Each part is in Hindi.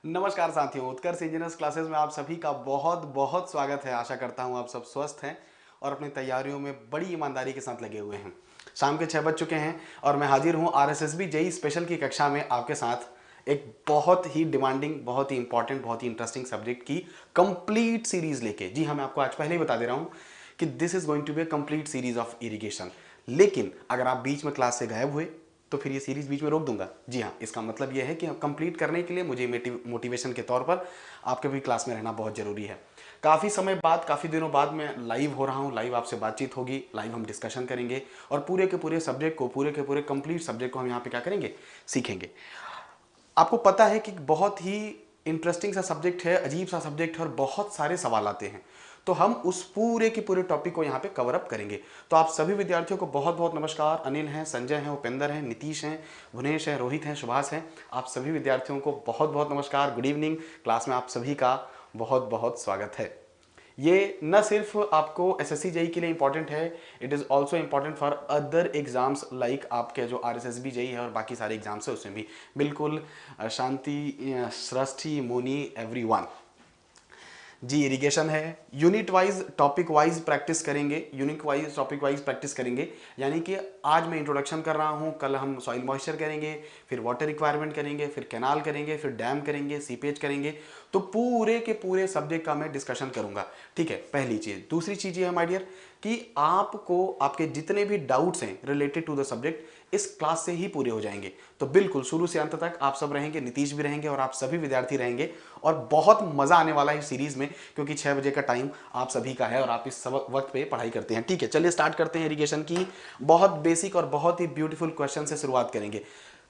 नमस्कार साथियों, उत्कर्ष इंजीनियर्स क्लासेस में आप सभी का बहुत बहुत स्वागत है। आशा करता हूं आप सब स्वस्थ हैं और अपनी तैयारियों में बड़ी ईमानदारी के साथ लगे हुए हैं। शाम के 6 बज चुके हैं और मैं हाजिर हूं आरएसएसबी जेई स्पेशल की कक्षा में आपके साथ एक बहुत ही डिमांडिंग, बहुत ही इंपॉर्टेंट, बहुत ही इंटरेस्टिंग सब्जेक्ट की कंप्लीट सीरीज लेके। जी हाँ, मैं आपको आज पहले ही बता दे रहा हूं कि this is going to be a complete series of irrigation. लेकिन अगर आप बीच में क्लास से गायब हुए तो फिर ये सीरीज बीच में रोक दूंगा। जी हाँ, इसका मतलब ये है कि कंप्लीट करने के लिए मुझे मोटिवेशन के तौर पर आपके भी क्लास में रहना बहुत जरूरी है। काफ़ी समय बाद, काफ़ी दिनों बाद मैं लाइव हो रहा हूँ, लाइव आपसे बातचीत होगी, लाइव हम डिस्कशन करेंगे और पूरे के पूरे सब्जेक्ट को, पूरे के पूरे कंप्लीट सब्जेक्ट को हम यहाँ पे क्या करेंगे, सीखेंगे। आपको पता है कि बहुत ही इंटरेस्टिंग सा सब्जेक्ट है, अजीब सा सब्जेक्ट है और बहुत सारे सवाल आते हैं, तो हम उस पूरे के पूरे टॉपिक को यहाँ पे कवर अप करेंगे। तो आप सभी विद्यार्थियों को बहुत बहुत नमस्कार। अनिल हैं, संजय हैं, उपेंद्र हैं, नीतीश हैं, भुवनेश हैं, रोहित हैं, सुभाष हैं। आप सभी विद्यार्थियों को बहुत बहुत नमस्कार, गुड इवनिंग। क्लास में आप सभी का बहुत बहुत स्वागत है। ये न सिर्फ आपको एसएससी जेई के लिए इंपॉर्टेंट है, it is also important for other exams like आपके जो आरएसएसबी जेई है और बाकी सारे एग्जाम्स है उसमें भी। बिल्कुल शांति, सृष्टि, मुनि, एवरीवन। जी, इरिगेशन है, unit wise topic wise practice करेंगे, unit wise topic wise practice करेंगे। यानी कि आज मैं इंट्रोडक्शन कर रहा हूँ, कल हम सॉइल मॉइस्चर करेंगे, फिर वाटर रिक्वायरमेंट करेंगे, फिर कैनाल करेंगे, फिर डैम करेंगे, सीपेज करेंगे। तो पूरे के पूरे सब्जेक्ट का मैं डिस्कशन करूंगा। ठीक है, पहली चीज़। दूसरी चीज़ ये है माय डियर कि आपको आपके जितने भी डाउट्स हैं रिलेटेड टू द सब्जेक्ट इस क्लास से ही पूरे हो जाएंगे। तो बिल्कुल शुरू से अंत तक आप सब रहेंगे, नीतीश भी रहेंगे और आप सभी विद्यार्थी रहेंगे और बहुत मजा आने वाला है इस सीरीज में, क्योंकि 6 बजे का टाइम आप सभी का है और आप इस वक्त पे पढ़ाई करते हैं। ठीक है, चलिए स्टार्ट करते हैं। इरिगेशन की बहुत बेसिक और बहुत ही ब्यूटीफुल क्वेश्चन से शुरुआत करेंगे।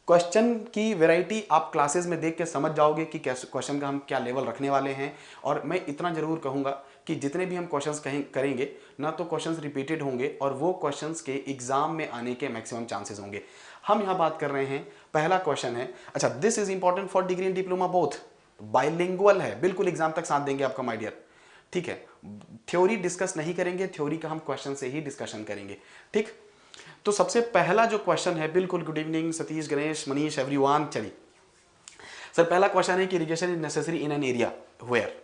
क्वेश्चन की वैरायटी आप क्लासेस में देख के समझ जाओगे कि क्वेश्चन का हम क्या लेवल रखने वाले हैं। और मैं इतना जरूर कहूंगा कि जितने भी हम क्वेश्चंस करेंगे ना, तो क्वेश्चंस रिपीटेड होंगे और वो क्वेश्चंस के एग्जाम में आने के मैक्सिमम चांसेस होंगे। हम यहाँ बात कर रहे हैं, पहला क्वेश्चन है, अच्छा, this is important for degree and diploma both, bilingual है, बिल्कुल एग्जाम तक साथ देंगे आपका माय डियर। ठीक है, थ्योरी डिस्कस नहीं करेंगे, थ्योरी का हम क्वेश्चन से ही डिस्कशन करेंगे। ठीक, तो सबसे पहला जो क्वेश्चन है, बिल्कुल good evening Satish, Ganesh, Manish, everyone. चलिए सर, पहला क्वेश्चन है कि irrigation is necessary in an area where,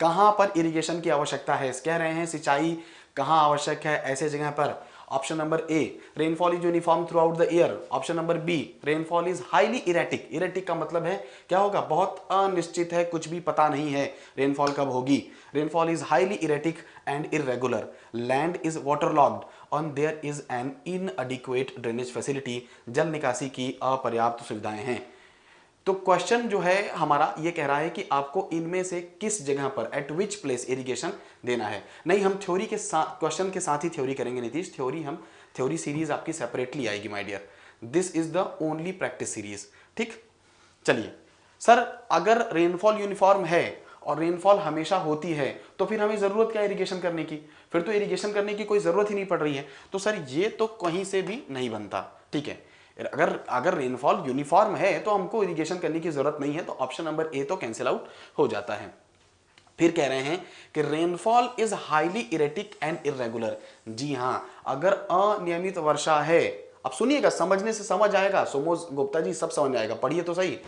कहां पर इरिगेशन की आवश्यकता है। कह रहे हैं सिंचाई कहां आवश्यक है, ऐसे जगह पर। Option number A, rainfall is uniform throughout the year. Option number B, rainfall is highly erratic. Erratic का मतलब है क्या होगा, बहुत अनिश्चित है, कुछ भी पता नहीं है रेनफॉल कब होगी। Rainfall is highly erratic and irregular. Land is waterlogged और there is an inadequate drainage facility. जल निकासी की अपर्याप्त सुविधाएं हैं। तो क्वेश्चन जो है हमारा ये कह रहा है कि आपको इनमें से किस जगह पर, एट विच प्लेस इरिगेशन देना है। नहीं, हम थ्योरी के साथ, क्वेश्चन के साथ ही थ्योरी करेंगे नीतीश। थ्योरी सीरीज आपकी सेपरेटली आएगी my dear. This is the only practice series. ठीक, चलिए सर, अगर रेनफॉल यूनिफॉर्म है और रेनफॉल हमेशा होती है तो फिर हमें जरूरत क्या है इरिगेशन करने की, फिर तो इरिगेशन करने की कोई जरूरत ही नहीं पड़ रही है। तो सर ये तो कहीं से भी नहीं बनता। ठीक है, अगर अगर रेनफॉल यूनिफॉर्म है तो हमको इरिगेशन करने की जरूरत नहीं है, तो ऑप्शन नंबर ए तो कैंसिल आउट हो जाता है। फिर कह रहे हैं कि rainfall is highly erratic and irregular. जी हां, अगर अनियमित वर्षा है, अब सुनिएगा, समझने से समझ आएगा, सोमोज गुप्ता जी सब समझ आएगा, पढ़िए तो सही।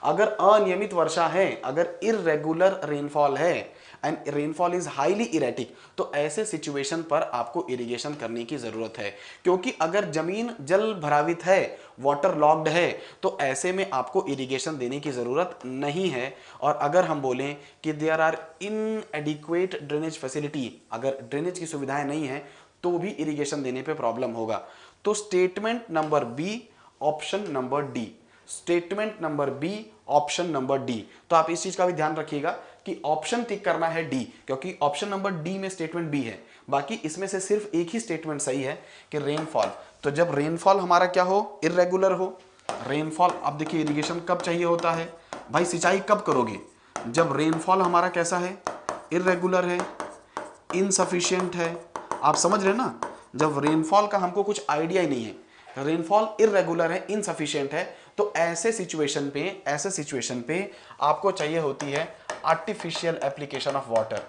अगर अनियमित वर्षा है, अगर इरेगुलर रेनफॉल है and rainfall is highly erratic, तो ऐसे सिचुएशन पर आपको इरिगेशन करने की जरूरत है। क्योंकि अगर जमीन जल भरावित है, वाटर लॉक्ड है, तो ऐसे में आपको इरिगेशन देने की जरूरत नहीं है। और अगर हम बोलें कि there are inadequate drainage facility, अगर ड्रेनेज की सुविधाएं नहीं है तो भी इरिगेशन देने पे प्रॉब्लम होगा। तो statement number B, option number D. Statement number B, option number D. तो आप इस चीज का भी ध्यान रखिएगा कि ऑप्शन टिक करना है डी, क्योंकि ऑप्शन नंबर डी में स्टेटमेंट बी है। बाकी इसमें से सिर्फ एक ही स्टेटमेंट सही है कि रेनफॉल। तो जब रेनफॉल हमारा क्या हो, इरेगुलर हो, रेनफॉल, अब देखिए इरिगेशन कब चाहिए होता है भाई, सिंचाई कब करोगे, जब रेनफॉल हमारा कैसा है, इरेगुलर है, इनसफिशिएंट है। आप समझ रहे हैं ना, जब रेनफॉल का हमको कुछ आइडिया ही नहीं है, रेनफॉल इरेगुलर है, इनसफिशिएंट है, तो ऐसे सिचुएशन पे आपको चाहिए होती है आर्टिफिशियल एप्लीकेशन ऑफ वाटर।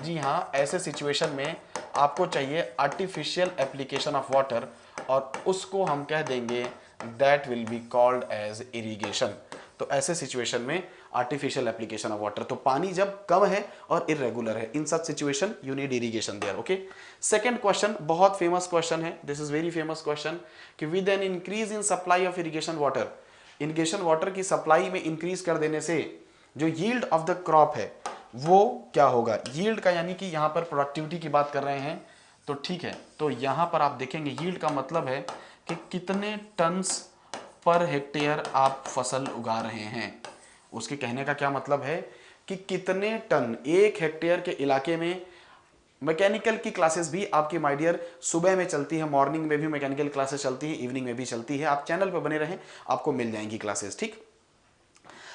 जी हाँ, ऐसे सिचुएशन में आपको चाहिए आर्टिफिशियल एप्लीकेशन ऑफ वाटर, और उसको हम कह देंगे that will be called as irrigation. तो ऐसे सिचुएशन में आर्टिफिशियल एप्लीकेशन ऑफ वाटर। तो पानी जब कम है और इरेगुलर है, in such situation you need irrigation there. Okay, second question बहुत फेमस क्वेश्चन है, this is very famous question कि with an increase in supply of irrigation water, irrigation water की सप्लाई में इंक्रीज कर देने से जो यील्ड ऑफ द क्रॉप है वो क्या होगा। यील्ड का यानी कि यहां पर प्रोडक्टिविटी की बात कर रहे हैं, तो ठीक है, तो यहां पर आप देखेंगे यील्ड का मतलब है कि कितने टन्स पर हेक्टेयर आप फसल उगा रहे हैं। उसके कहने का क्या मतलब है कि कितने टन एक हेक्टेयर के इलाके में। मैकेनिकल की क्लासेस भी आपकी माय डियर सुबह में चलती है, मॉर्निंग में भी मैकेनिकल क्लासेस चलती है, इवनिंग में भी चलती है, आप चैनल पर बने रहें, आपको मिल जाएंगी क्लासेस। ठीक,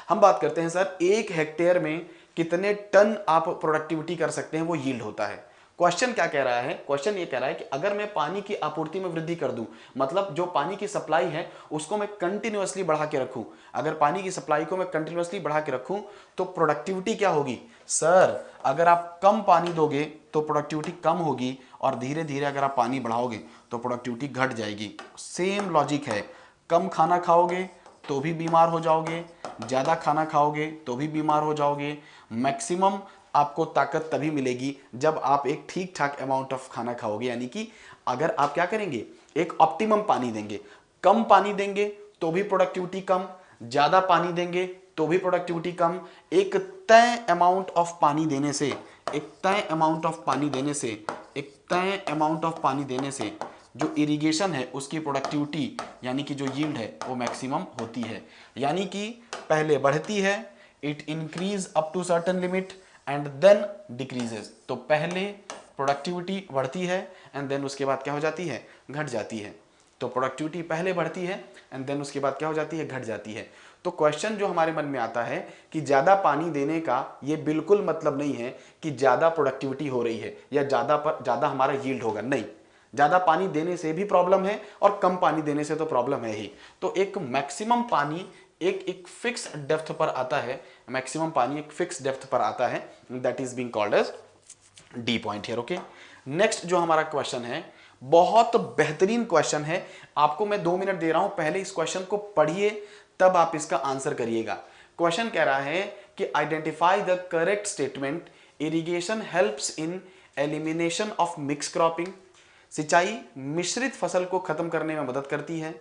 हम बात करते हैं सर एक हेक्टेयर में कितने टन आप प्रोडक्टिविटी कर सकते हैं, वो यील्ड होता है। क्वेश्चन क्या कह रहा है, क्वेश्चन ये कह रहा है कि अगर मैं पानी की आपूर्ति में वृद्धि कर दूं, मतलब जो पानी की सप्लाई है उसको मैं कंटिन्यूअसली बढ़ा के रखूं, अगर पानी की सप्लाई को मैं कंटिन्यूअसली बढ़ा के रखूं तो प्रोडक्टिविटी क्या होगी। सर अगर आप कम पानी दोगे तो प्रोडक्टिविटी कम होगी, और धीरे धीरे अगर आप पानी बढ़ाओगे तो प्रोडक्टिविटी घट जाएगी। सेम लॉजिक है, कम खाना खाओगे तो भी बीमार हो जाओगे, ज़्यादा खाना खाओगे तो भी बीमार हो जाओगे। मैक्सिमम आपको ताकत तभी मिलेगी जब आप एक ठीक ठाक अमाउंट ऑफ खाना खाओगे, यानी कि अगर आप क्या करेंगे, एक ऑप्टिमम पानी देंगे। कम पानी देंगे तो भी प्रोडक्टिविटी कम, ज़्यादा पानी देंगे तो भी प्रोडक्टिविटी कम। एक तय अमाउंट ऑफ पानी देने से, एक तय अमाउंट ऑफ पानी देने से, एक तय अमाउंट ऑफ पानी देने से जो इरिगेशन है उसकी प्रोडक्टिविटी यानी कि जो यील्ड है वो मैक्सिमम होती है। यानी कि पहले बढ़ती है, it increase up to certain limit and then decreases. तो पहले प्रोडक्टिविटी बढ़ती है एंड देन उसके बाद क्या हो जाती है, घट जाती है। तो प्रोडक्टिविटी पहले बढ़ती है एंड देन उसके बाद क्या हो जाती है, घट जाती है। तो क्वेश्चन जो हमारे मन में आता है कि ज़्यादा पानी देने का ये बिल्कुल मतलब नहीं है कि ज़्यादा प्रोडक्टिविटी हो रही है या ज़्यादा हमारा यील्ड होगा, नहीं। ज़्यादा पानी देने से भी प्रॉब्लम है और कम पानी देने से तो प्रॉब्लम है ही। तो एक मैक्सिमम पानी एक फिक्स डेप्थ पर आता है, मैक्सिमम पानी एक फिक्स डेप्थ पर आता है, that is being called as the point here. Okay, next जो हमारा क्वेश्चन है बहुत बेहतरीन क्वेश्चन है, आपको मैं 2 मिनट दे रहा हूं, पहले इस क्वेश्चन को पढ़िए तब आप इसका आंसर करिएगा। क्वेश्चन कह रहा है कि identify the correct statement, irrigation helps in elimination of mix cropping, सिंचाई मिश्रित फसल को खत्म करने में मदद करती है।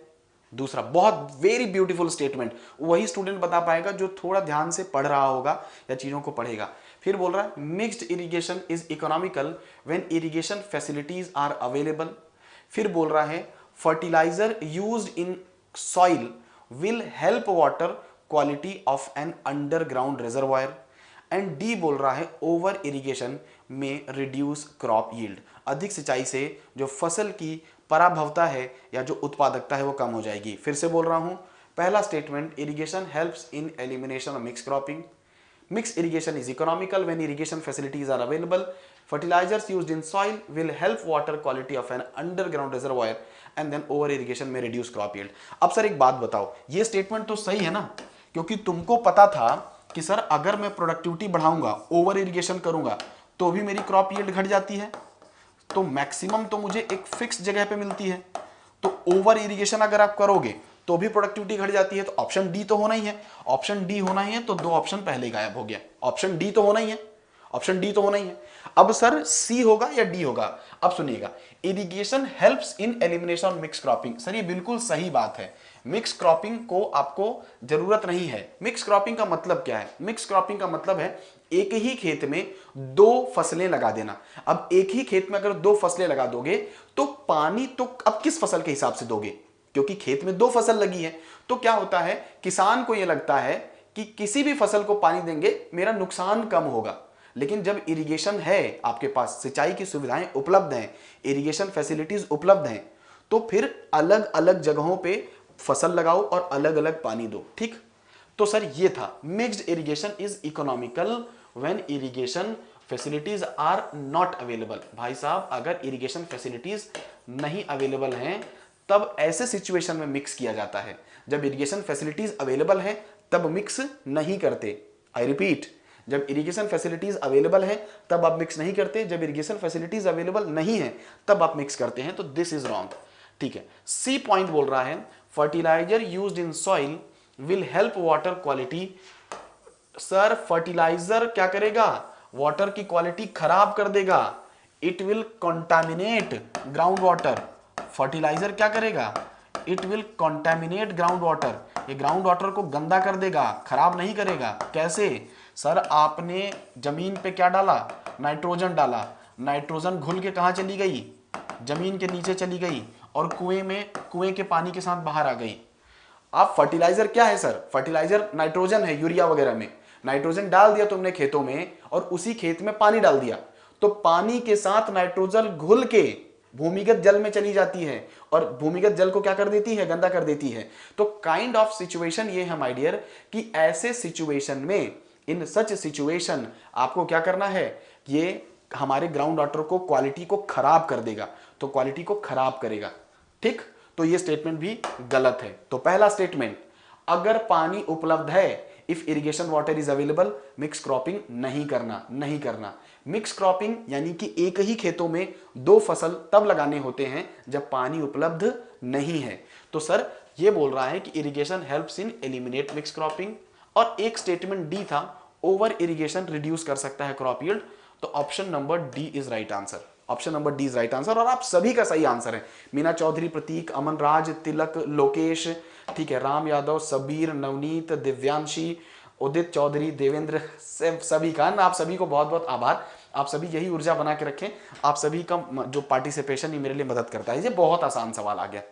दूसरा बहुत वेरी ब्यूटीफुल स्टेटमेंट, वही स्टूडेंट बता पाएगा जो थोड़ा ध्यान से पढ़ रहा होगा या चीजों को पढ़ेगा। फिर बोल रहा है mixed irrigation is economical when irrigation facilities are available. फिर बोल रहा है fertiliser used in soil will help water quality of an underground reservoir. And D बोल रहा है ओवर इरिगेशन में रिड्यूस क्रॉप यील्ड, अधिक सिंचाई से जो फसल की पराभवता है या जो उत्पादकता है वो कम हो जाएगी। फिर से बोल रहा हूं, पहला statement irrigation helps in elimination of mix cropping, mix irrigation is economical when irrigation facilities are available, fertilisers used in soil will help water quality of an underground reservoir and then over irrigation में रिड्यूस क्रॉप यील्ड। अब सर एक बात बताओ, ये स्टेटमेंट तो सही है ना, क्योंकि तुमको पता था कि सर अगर मैं प्रोडक्टिविटी बढ़ाऊंगा, ओवर इरिगेशन करूंगा तो भी मेरी क्रॉप यील्ड घट जाती है, तो मैक्सिमम तो मुझे एक फिक्स जगह पे मिलती है। तो ओवर इरिगेशन अगर आप करोगे तो भी प्रोडक्टिविटी घट जाती है, तो ऑप्शन डी तो होना ही है। ऑप्शन डी होना ही है, तो 2 ऑप्शन पहले ही गायब हो गया। ऑप्शन डी तो होना ही है, ऑप्शन डी तो होना ही है। अब सर सी होगा या डी होगा, अब सुनिएगा, irrigation helps in elimination of mix cropping. Sir ये बिल्कुल सही बात है, मिक्स क्रॉपिंग को आपको जरूरत नहीं है। मिक्स क्रॉपिंग का मतलब क्या है, मिक्स क्रॉपिंग का मतलब है एक ही खेत में 2 फसलें लगा देना। अब एक ही खेत में अगर 2 फसलें लगा दोगे तो पानी तो अब किस फसल के हिसाब से दोगे, क्योंकि खेत में 2 फसल लगी है। तो क्या होता है, किसान को यह लगता है कि किसी भी फसल को पानी देंगे मेरा नुकसान कम होगा। लेकिन जब इरिगेशन है, आपके पास सिंचाई की सुविधाएं उपलब्ध हैं, इरिगेशन फैसिलिटीज उपलब्ध हैं, तो फिर अलग अलग जगहों पे फसल लगाओ और अलग अलग पानी दो। ठीक, तो सर ये था mixed irrigation is economical when irrigation facilities are not available. भाई साहब अगर इरिगेशन फैसिलिटीज नहीं अवेलेबल हैं तब ऐसे सिचुएशन में मिक्स किया जाता है। जब इरिगेशन फैसिलिटीज अवेलेबल है तब मिक्स नहीं करते। आई रिपीट, जब इरिगेशन फैसिलिटीज अवेलेबल है तब आप मिक्स नहीं करते, जब इरिगेशन फैसिलिटीज अवेलेबल नहीं है तब आप मिक्स करते हैं। तो दिस इज रॉन्ग। ठीक है, सी पॉइंट बोल रहा है fertiliser used in soil will help water quality sir fertiliser क्या करेगा, वाटर की क्वालिटी खराब कर देगा, it will contaminate ground water. Fertiliser क्या करेगा, it will contaminate ground water, ये ग्राउंड वाटर को गंदा कर देगा, खराब नहीं करेगा। कैसे सर, आपने जमीन पे क्या डाला, नाइट्रोजन डाला, नाइट्रोजन घुल के कहां चली गई, जमीन के नीचे चली गई और कुएं के पानी के साथ बाहर आ गई। आप फर्टिलाइजर क्या है सर, फर्टिलाइजर नाइट्रोजन है, यूरिया वगैरह में नाइट्रोजन डाल दिया तुमने खेतों में और उसी खेत में पानी डाल दिया, तो पानी के साथ नाइट्रोजन घुल के भूमिगत जल में चली जाती है और भूमिगत जल को क्या कर देती है, गंदा कर देती है। तो काइंड ऑफ सिचुएशन ये है माय डियर कि ऐसे सिचुएशन में, इन सच सिचुएशन आपको क्या करना है, ये हमारे ग्राउंड वाटर को क्वालिटी को खराब कर देगा, तो क्वालिटी को खराब करेगा। ठीक, तो ये स्टेटमेंट भी गलत है। तो पहला स्टेटमेंट, अगर पानी उपलब्ध है, if irrigation water is available, mix cropping नहीं करना। मिक्स क्रॉपिंग यानी कि एक ही खेतों में दो फसल तब लगाने होते हैं जब पानी उपलब्ध नहीं है। तो सर ये बोल रहा है कि इरिगेशन हेल्प्स इन एलिमिनेट मिक्स क्रॉपिंग। और एक स्टेटमेंट डी था, ओवर इरिगेशन रिड्यूस कर सकता है क्रॉप यील्ड। तो option number D is right answer, option number D is right answer. और आप सभी का सही आंसर है। मीना चौधरी, प्रतीक, अमन राज, तिलक, लोकेश, ठीक है, राम यादव, सबीर, नवनीत, दिव्यांशी, उदित चौधरी, देवेंद्र, सभी का ना, आप सभी को बहुत बहुत आभार। आप सभी यही ऊर्जा बना के रखें। आप सभी का जो पार्टिसिपेशन ही मेरे लिए मदद करता है। ये बहुत आसान सवाल आ गया।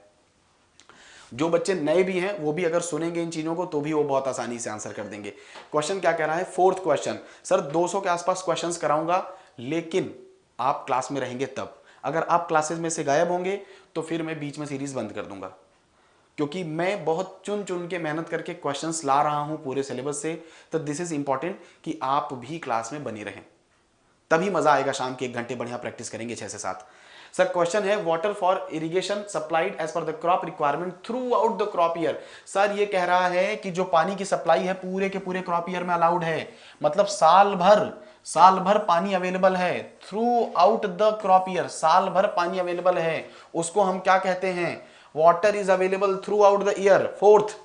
जो बच्चे नए भी हैं वो भी अगर सुनेंगे इन चीजों को तो भी वो बहुत आसानी से आंसर कर देंगे। क्वेश्चन क्या कह रहा है, फोर्थ क्वेश्चन। सर 200 के आसपास क्वेश्चंस कराऊंगा, लेकिन आप क्लास में रहेंगे तब। अगर आप क्लासेस में से गायब होंगे तो फिर मैं बीच में सीरीज बंद कर दूंगा, क्योंकि मैं बहुत चुन चुन के मेहनत करके क्वेश्चंस ला रहा हूं पूरे सिलेबस से। तो दिस इज इंपॉर्टेंट कि आप भी क्लास में बने रहें, तभी मजा आएगा। शाम के 1 घंटे बढ़िया प्रैक्टिस करेंगे 6 से 7। सर क्वेश्चन है, water for irrigation supplied as per the crop requirement throughout the crop year. Sir ये कह रहा है कि जो पानी की सप्लाई है पूरे के पूरे क्रॉप ईयर में अलाउड है, मतलब साल भर पानी अवेलेबल है। Through out the crop year, साल भर पानी अवेलेबल है, उसको हम क्या कहते हैं, water is available throughout the year. Fourth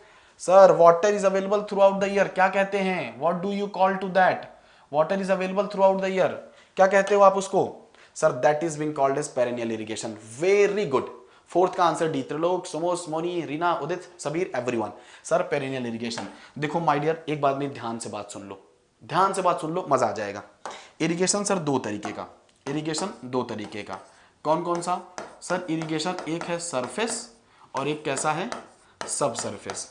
sir, water is available throughout the year क्या कहते हैं, what do you call to that, water is available throughout the year क्या कहते हो आप उसको, sir that is being called as perennial irrigation. Very good, fourth का answer D. Trilok, Sumos, Moni, Reena, Udit, Sabir, everyone, sir perennial irrigation. देखो माय डियर, एक बात में ध्यान से बात सुन लो, ध्यान से बात सुन लो, मजा आ जाएगा। इरिगेशन सर दो तरीके का, इरिगेशन दो तरीके का, कौन कौन सा सर, इरिगेशन एक है सरफेस और एक कैसा है, सब सरफेस।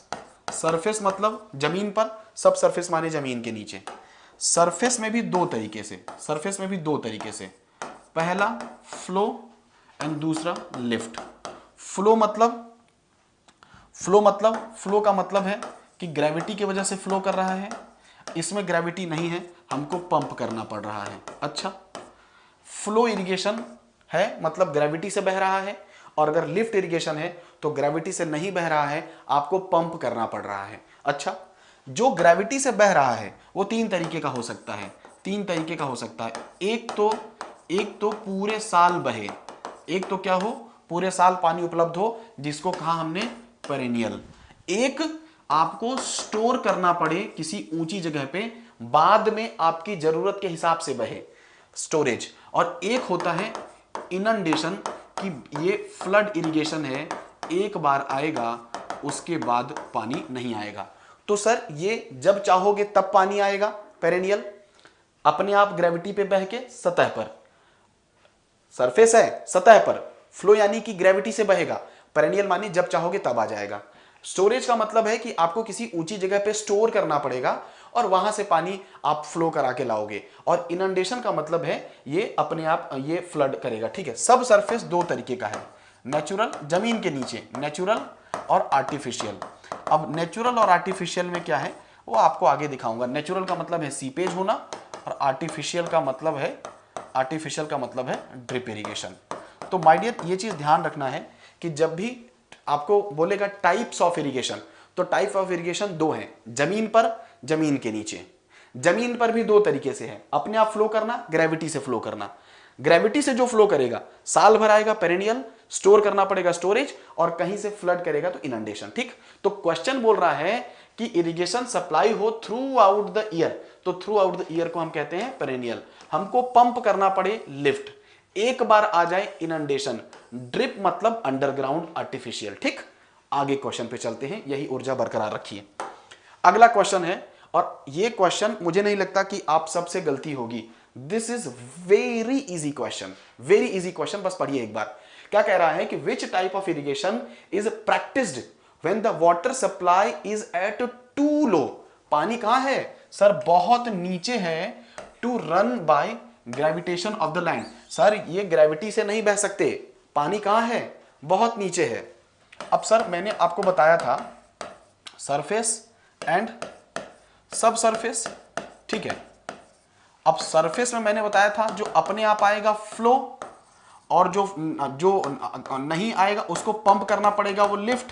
सरफेस मतलब जमीन पर, सब सरफेस माने जमीन के नीचे। सरफेस में भी दो तरीके से, सरफेस में भी दो तरीके से, पहला फ्लो एंड दूसरा लिफ्ट। फ्लो का मतलब है कि ग्रेविटी की वजह से फ्लो कर रहा है, इसमें ग्रेविटी नहीं है, हमको पंप करना पड़ रहा है। अच्छा, फ्लो इरिगेशन है मतलब ग्रेविटी से बह रहा है, और अगर लिफ्ट इरिगेशन है तो ग्रेविटी से नहीं बह रहा है, आपको पंप करना पड़ रहा है। अच्छा, जो ग्रेविटी से बह रहा है वो तीन तरीके का हो सकता है, तीन तरीके का हो सकता है। एक तो पूरे साल बहे, एक तो क्या हो, पूरे साल पानी उपलब्ध हो, जिसको कहा हमने पेरेनियल। एक आपको स्टोर करना पड़े किसी ऊंची जगह पे, बाद में आपकी जरूरत के हिसाब से बहे, स्टोरेज। और एक होता है इनंडेशन, कि ये फ्लड इरिगेशन है, एक बार आएगा उसके बाद पानी नहीं आएगा। तो सर ये जब चाहोगे तब पानी आएगा, पेरेनियल अपने आप ग्रेविटी पे बह के सतह पर, सरफेस है सतह पर, फ्लो यानी कि ग्रेविटी से बहेगा, पेरेनियल मानी जब चाहोगे तब आ जाएगा। स्टोरेज का मतलब है कि आपको किसी ऊंची जगह पे स्टोर करना पड़ेगा और वहां से पानी आप फ्लो करा के लाओगे। और इनंडेशन का मतलब है ये अपने आप ये फ्लड करेगा। ठीक है, सब सरफेस दो तरीके का है, नेचुरल जमीन के नीचे, नेचुरल और आर्टिफिशियल। अब नेचुरल और आर्टिफिशियल में क्या है वो आपको आगे दिखाऊंगा। नेचुरल का मतलब है सीपेज होना और आर्टिफिशियल का मतलब है ड्रिप इरिगेशन। तो माय डियर ये चीज ध्यान रखना है कि जब भी आपको बोलेगा टाइप्स ऑफ इरिगेशन, तो टाइप ऑफ इरिगेशन दो हैं, जमीन पर, जमीन के नीचे। जमीन पर भी दो तरीके से है, अपने आप फ्लो करना, ग्रेविटी से फ्लो करना। ग्रेविटी से जो फ्लो करेगा साल भर आएगा पेरेनियल, स्टोर करना पड़ेगा स्टोरेज, और कहीं से फ्लड करेगा तो इनंडेशन। ठीक, तो क्वेश्चन बोल रहा है कि इरिगेशन सप्लाई हो थ्रू आउट द ईयर, तो थ्रू आउट द ईयर को हम कहते हैं पेरेनियल। हमको पंप करना पड़े लिफ्ट, एक बार आ जाए इनंडेशन। ड्रिप मतलब अंडरग्राउंड आर्टिफिशियल। ठीक, आगे क्वेश्चन पे चलते हैं, यही ऊर्जा बरकरार रखिए। अगला क्वेश्चन है, और ये क्वेश्चन मुझे नहीं लगता कि आप सबसे गलती होगी। This is very easy question, very easy question, बस पढ़िए एक बार। क्या कह रहा है कि which type of irrigation is practised when the water supply is at too low. पानी कहां है सर, बहुत नीचे है। To run by gravitation of the land, sir ये ग्रेविटी से नहीं बह सकते, पानी कहां है, बहुत नीचे है। अब सर मैंने आपको बताया था सरफेस एंड सब सरफेस, ठीक है। अब सरफेस में मैंने बताया था जो अपने आप आएगा फ्लो, और जो नहीं आएगा उसको पंप करना पड़ेगा, वो लिफ्ट।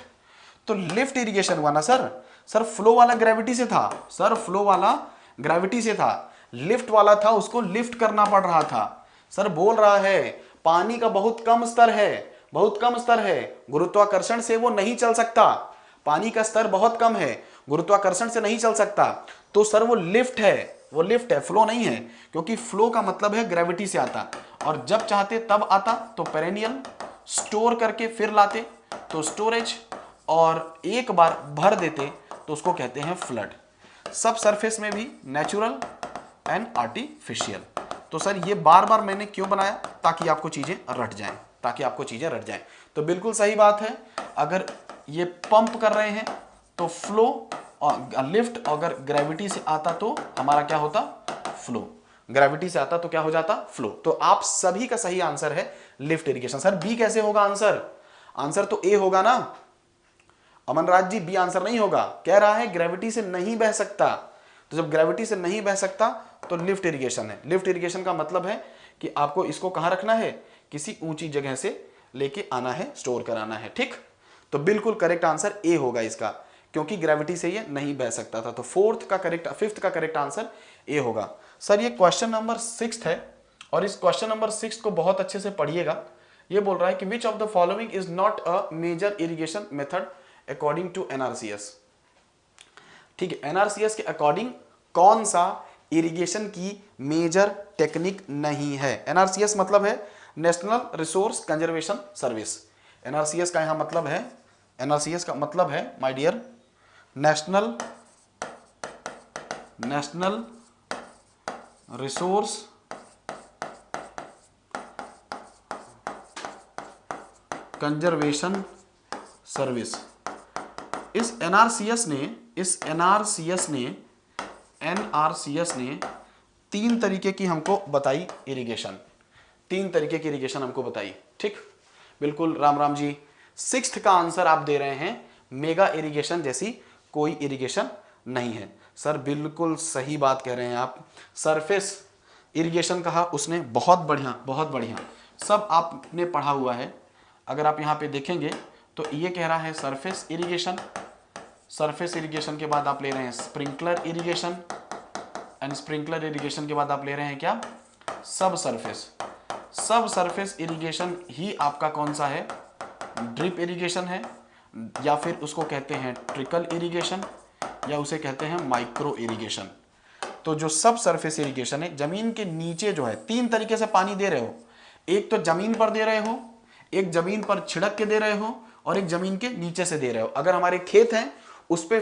तो लिफ्ट इरिगेशन हुआ ना सर। सर फ्लो वाला ग्रेविटी से था, सर फ्लो वाला ग्रेविटी से था, लिफ्ट वाला था उसको लिफ्ट करना पड़ रहा था। सर बोल रहा है पानी का बहुत कम स्तर है, बहुत कम स्तर है, गुरुत्वाकर्षण से वो नहीं चल सकता, पानी का स्तर बहुत कम है, गुरुत्वाकर्षण से नहीं चल सकता। तो सर वो लिफ्ट है, वो लिफ्ट है, फ्लो नहीं है, क्योंकि फ्लो का मतलब है ग्रेविटी से आता, और जब चाहते तब आता तो पेरेनियल, स्टोर करके फिर लाते तो स्टोरेज, और एक बार भर देते तो उसको कहते हैं फ्लड। सब सरफेस में भी नेचुरल एंड आर्टिफिशियल। तो सर ये बार बार मैंने क्यों बनाया, ताकि आपको चीजें रट जाएं, ताकि आपको चीजें रट जाएं। तो बिल्कुल सही बात है, अगर ये पंप कर रहे हैं तो फ्लो, और लिफ्ट अगर ग्रेविटी से आता तो हमारा क्या होता, फ्लो, ग्रेविटी से आता तो क्या हो जाता, फ्लो। तो आप सभी का सही आंसर है लिफ्ट इरिगेशन। सर बी कैसे होगा आंसर, आंसर तो ए होगा ना अमनराज जी, बी आंसर नहीं होगा। कह रहा है ग्रेविटी से नहीं बह सकता, तो जब ग्रेविटी से नहीं बह सकता तो लिफ्ट इरिगेशन है। लिफ्ट इरिगेशन का मतलब है कि आपको इसको कहां रखना है, किसी ऊंची जगह से लेके आना है, स्टोर कराना है। ठीक, तो बिल्कुल करेक्ट आंसर ए होगा इसका, क्योंकि ग्रेविटी से ये नहीं बह सकता था। तो फिफ्थ का करेक्ट आंसर ए होगा। सर ये क्वेश्चन नंबर 6 है, और इस क्वेश्चन नंबर 6 को बहुत अच्छे से पढ़िएगा। ये बोल रहा है कि which of the following is not a major irrigation method according to NRCS. ठीक है, एनआरसीएस के अकॉर्डिंग कौन सा इरिगेशन की मेजर टेक्निक नहीं है। एनआरसीएस मतलब है national resource conservation service. NRCS का यहां मतलब है, एनआरसीएस का मतलब है my dear national resource conservation service. इस एनआरसीएस ने 3 तरीके की हमको बताई इरिगेशन, 3 तरीके की इरिगेशन हमको बताई। ठीक, बिल्कुल राम राम जी। 6th का आंसर आप दे रहे हैं मेगा इरिगेशन जैसी कोई इरिगेशन नहीं है। सर बिल्कुल सही बात कह रहे हैं आप। सरफेस इरिगेशन कहा उसने, बहुत बढ़िया बहुत बढ़िया, सब आपने पढ़ा हुआ है। अगर आप यहाँ पे देखेंगे तो ये कह रहा है सरफेस इरिगेशन, सरफेस इरिगेशन के बाद आप ले रहे हैं sprinkler irrigation, and sprinkler irrigation के बाद आप ले रहे हैं क्या, सब सरफेस। सब सरफेस इरिगेशन ही आपका कौन सा है, ड्रिप इरिगेशन है, या फिर उसको कहते हैं ट्रिकल इरिगेशन, या उसे कहते हैं माइक्रो इरिगेशन। तो जो सब सरफेस इरिगेशन है, जमीन के नीचे जो है 3 तरीके से पानी दे रहे हो, एक तो जमीन पर दे रहे हो, एक जमीन पर छिड़क के दे रहे हो, और एक जमीन के नीचे से दे रहे हो। अगर हमारे खेत हैं उस पे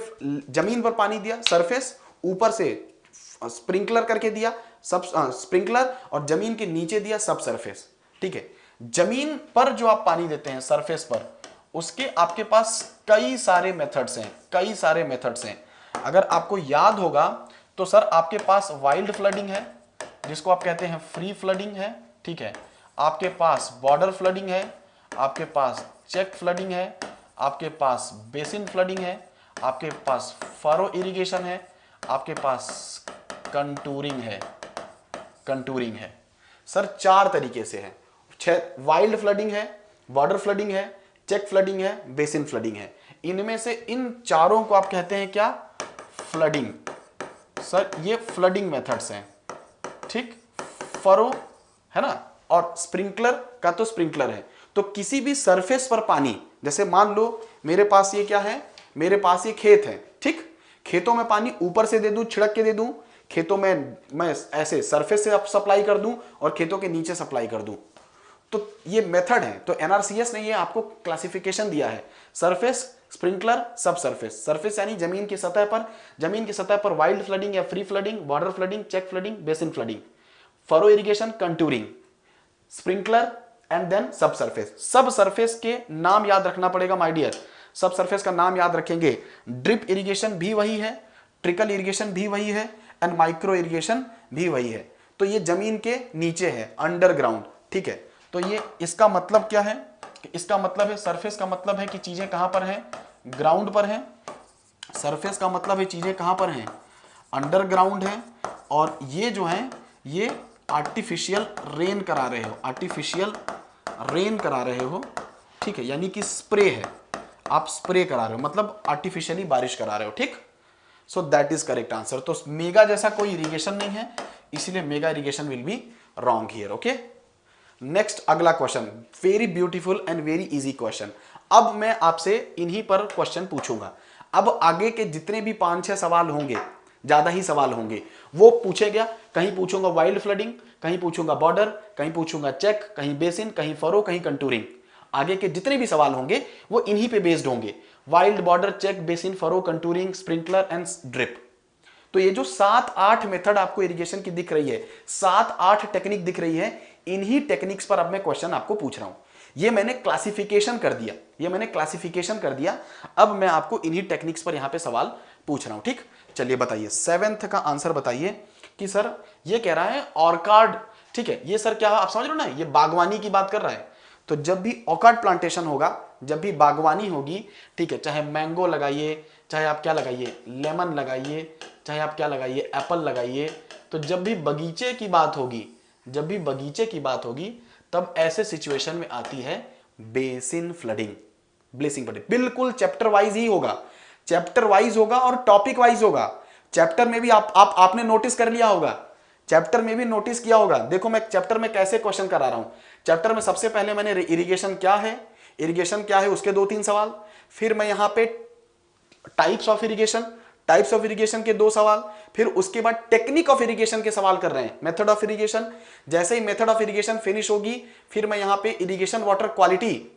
जमीन पर पानी दिया सरफेस, ऊपर से स्प्रिंकलर करके दिया सब स्प्रिंकलर, और जमीन के नीचे दिया सब सरफेस। ठीक है, जमीन पर जो आप पानी देते हैं सरफेस पर, उसके आपके पास कई सारे मेथड्स हैं, कई सारे मेथड्स हैं। अगर आपको याद होगा तो सर आपके पास वाइल्ड फ्लडिंग है, जिसको आप कहते हैं फ्री फ्लडिंग है। ठीक है, आपके पास बॉर्डर फ्लडिंग है, आपके पास चेक फ्लडिंग है, आपके पास बेसिन फ्लडिंग है, आपके पास फरो इरिगेशन है, आपके पास कंटूरिंग है, कंटूरिंग है। सर 4 तरीके से है, वाइल्ड फ्लडिंग है, बॉर्डर फ्लडिंग है, चेक फ्लडिंग है, बेसिन फ्लडिंग है। इनमें से इन चारों को आप कहते हैं क्या, फ्लडिंग। सर ये फ्लडिंग मेथड्स हैं। ठीक, फरो है ना, और स्प्रिंकलर का तो स्प्रिंकलर है। तो किसी भी सरफेस पर पानी, जैसे मान लो मेरे पास ये क्या है, मेरे पास ये खेत है, ठीक, खेतों में पानी ऊपर से दे दूं, छिड़क के दे दूं, खेतों में मैं ऐसे सरफेस से सप्लाई कर दूं और खेतों के नीचे सप्लाई कर दूं, तो ये मेथड है। तो एनआरसीएस ने ये आपको क्लासिफिकेशन दिया है, surface, sprinkler, sub surface. Surface यानी जमीन की सतह पर, जमीन की सतह पर वाइल्ड फ्लडिंग या free flooding, border flooding, check flooding, basin flooding, furrow irrigation, contouring, sprinkler and then sub surface. Sub surface के नाम याद रखना पड़ेगा माय डियर, सब सरफेस का नाम याद रखेंगे। ड्रिप इरिगेशन भी वही है, ट्रिकल इरिगेशन भी वही है एंड माइक्रो इरिगेशन भी वही है। तो ये जमीन के नीचे है, अंडरग्राउंड, ठीक है। तो ये इसका मतलब क्या है, इसका मतलब है सरफेस का मतलब है कि चीजें कहां पर हैं, ग्राउंड पर हैं। सरफेस का मतलब है चीजें कहां पर हैं, अंडरग्राउंड है। और ये जो है ये आर्टिफिशियल रेन करा रहे हो, आर्टिफिशियल रेन करा रहे हो, ठीक है, यानी कि स्प्रे है, आप स्प्रे करा रहे हो, मतलब आर्टिफिशियली बारिश करा रहे हो, ठीक। So that is correct answer. तो मेगा जैसा कोई इरिगेशन नहीं है, इसीलिए mega irrigation will be wrong here, okay. Next अगला question, very beautiful and very easy question. अब मैं आपसे इन्हीं पर क्वेश्चन पूछूंगा। अब आगे के जितने भी 5-6 सवाल होंगे, ज्यादा ही सवाल होंगे, वो पूछेगा, कहीं पूछूंगा वाइल्ड फ्लडिंग, कहीं पूछूंगा बॉर्डर, कहीं पूछूंगा चेक, कहीं बेसिन, कहीं फरो, कहीं कंटूरिंग। आगे के जितने भी सवाल होंगे वो इन्हीं पे बेस्ड होंगे, wild, border, check, basin, furrow, contouring, sprinkler and drip. तो ये जो 7-8 मेथड आपको इरिगेशन की दिख रही है, 7-8 टेक्निक दिख रही है, इन्हीं टेक्निक्स पर अब मैं क्वेश्चन आपको पूछ रहा हूं। ये मैंने क्लासिफिकेशन कर दिया, ये मैंने क्लासिफिकेशन कर दिया। अब मैं आपको इन्हीं टेक्निक्स पर यहां पे सवाल पूछ रहा हूं, ठीक। चलिए बताइए, 7th का आंसर बताइए कि सर ये कह रहा है ऑर्कार्ड, ठीक है। ये सर क्या, आप समझ रहे हो ना, ये बागवानी की बात कर रहा है। तो जब भी ऑर्कार्ड प्लांटेशन होगा, जब भी बागवानी होगी, ठीक है, चाहे मैंगो लगाइए, चाहे आप क्या लगाइए, लेमन लगाइए, चाहे आप क्या लगाइए, एप्पल लगाइए, तो जब भी बगीचे की बात होगी, जब भी बगीचे की बात होगी, तब ऐसे सिचुएशन में आती है बेसिन फ्लडिंग, ब्लेसिंग फ्लडिंग। बिल्कुल चैप्टर वाइज ही होगा, चैप्टर वाइज होगा और टॉपिक वाइज होगा। चैप्टर में भी आपने नोटिस कर लिया होगा, चैप्टर में भी नोटिस किया होगा। देखो मैं चैप्टर में कैसे क्वेश्चन करा रहा हूं। चैप्टर में सबसे पहले मैंने इरिगेशन क्या है, इरिगेशन क्या है उसके 2-3 सवाल, फिर मैं यहां पे types of irrigation, types of irrigation के 2 सवाल, फिर उसके बाद टेक्निक ऑफ इरिगेशन के सवाल कर रहे हैं, मेथड ऑफ इरिगेशन। जैसे ही मेथड ऑफ इरिगेशन फिनिश होगी, फिर मैं यहां पे इरिगेशन वाटर क्वालिटी,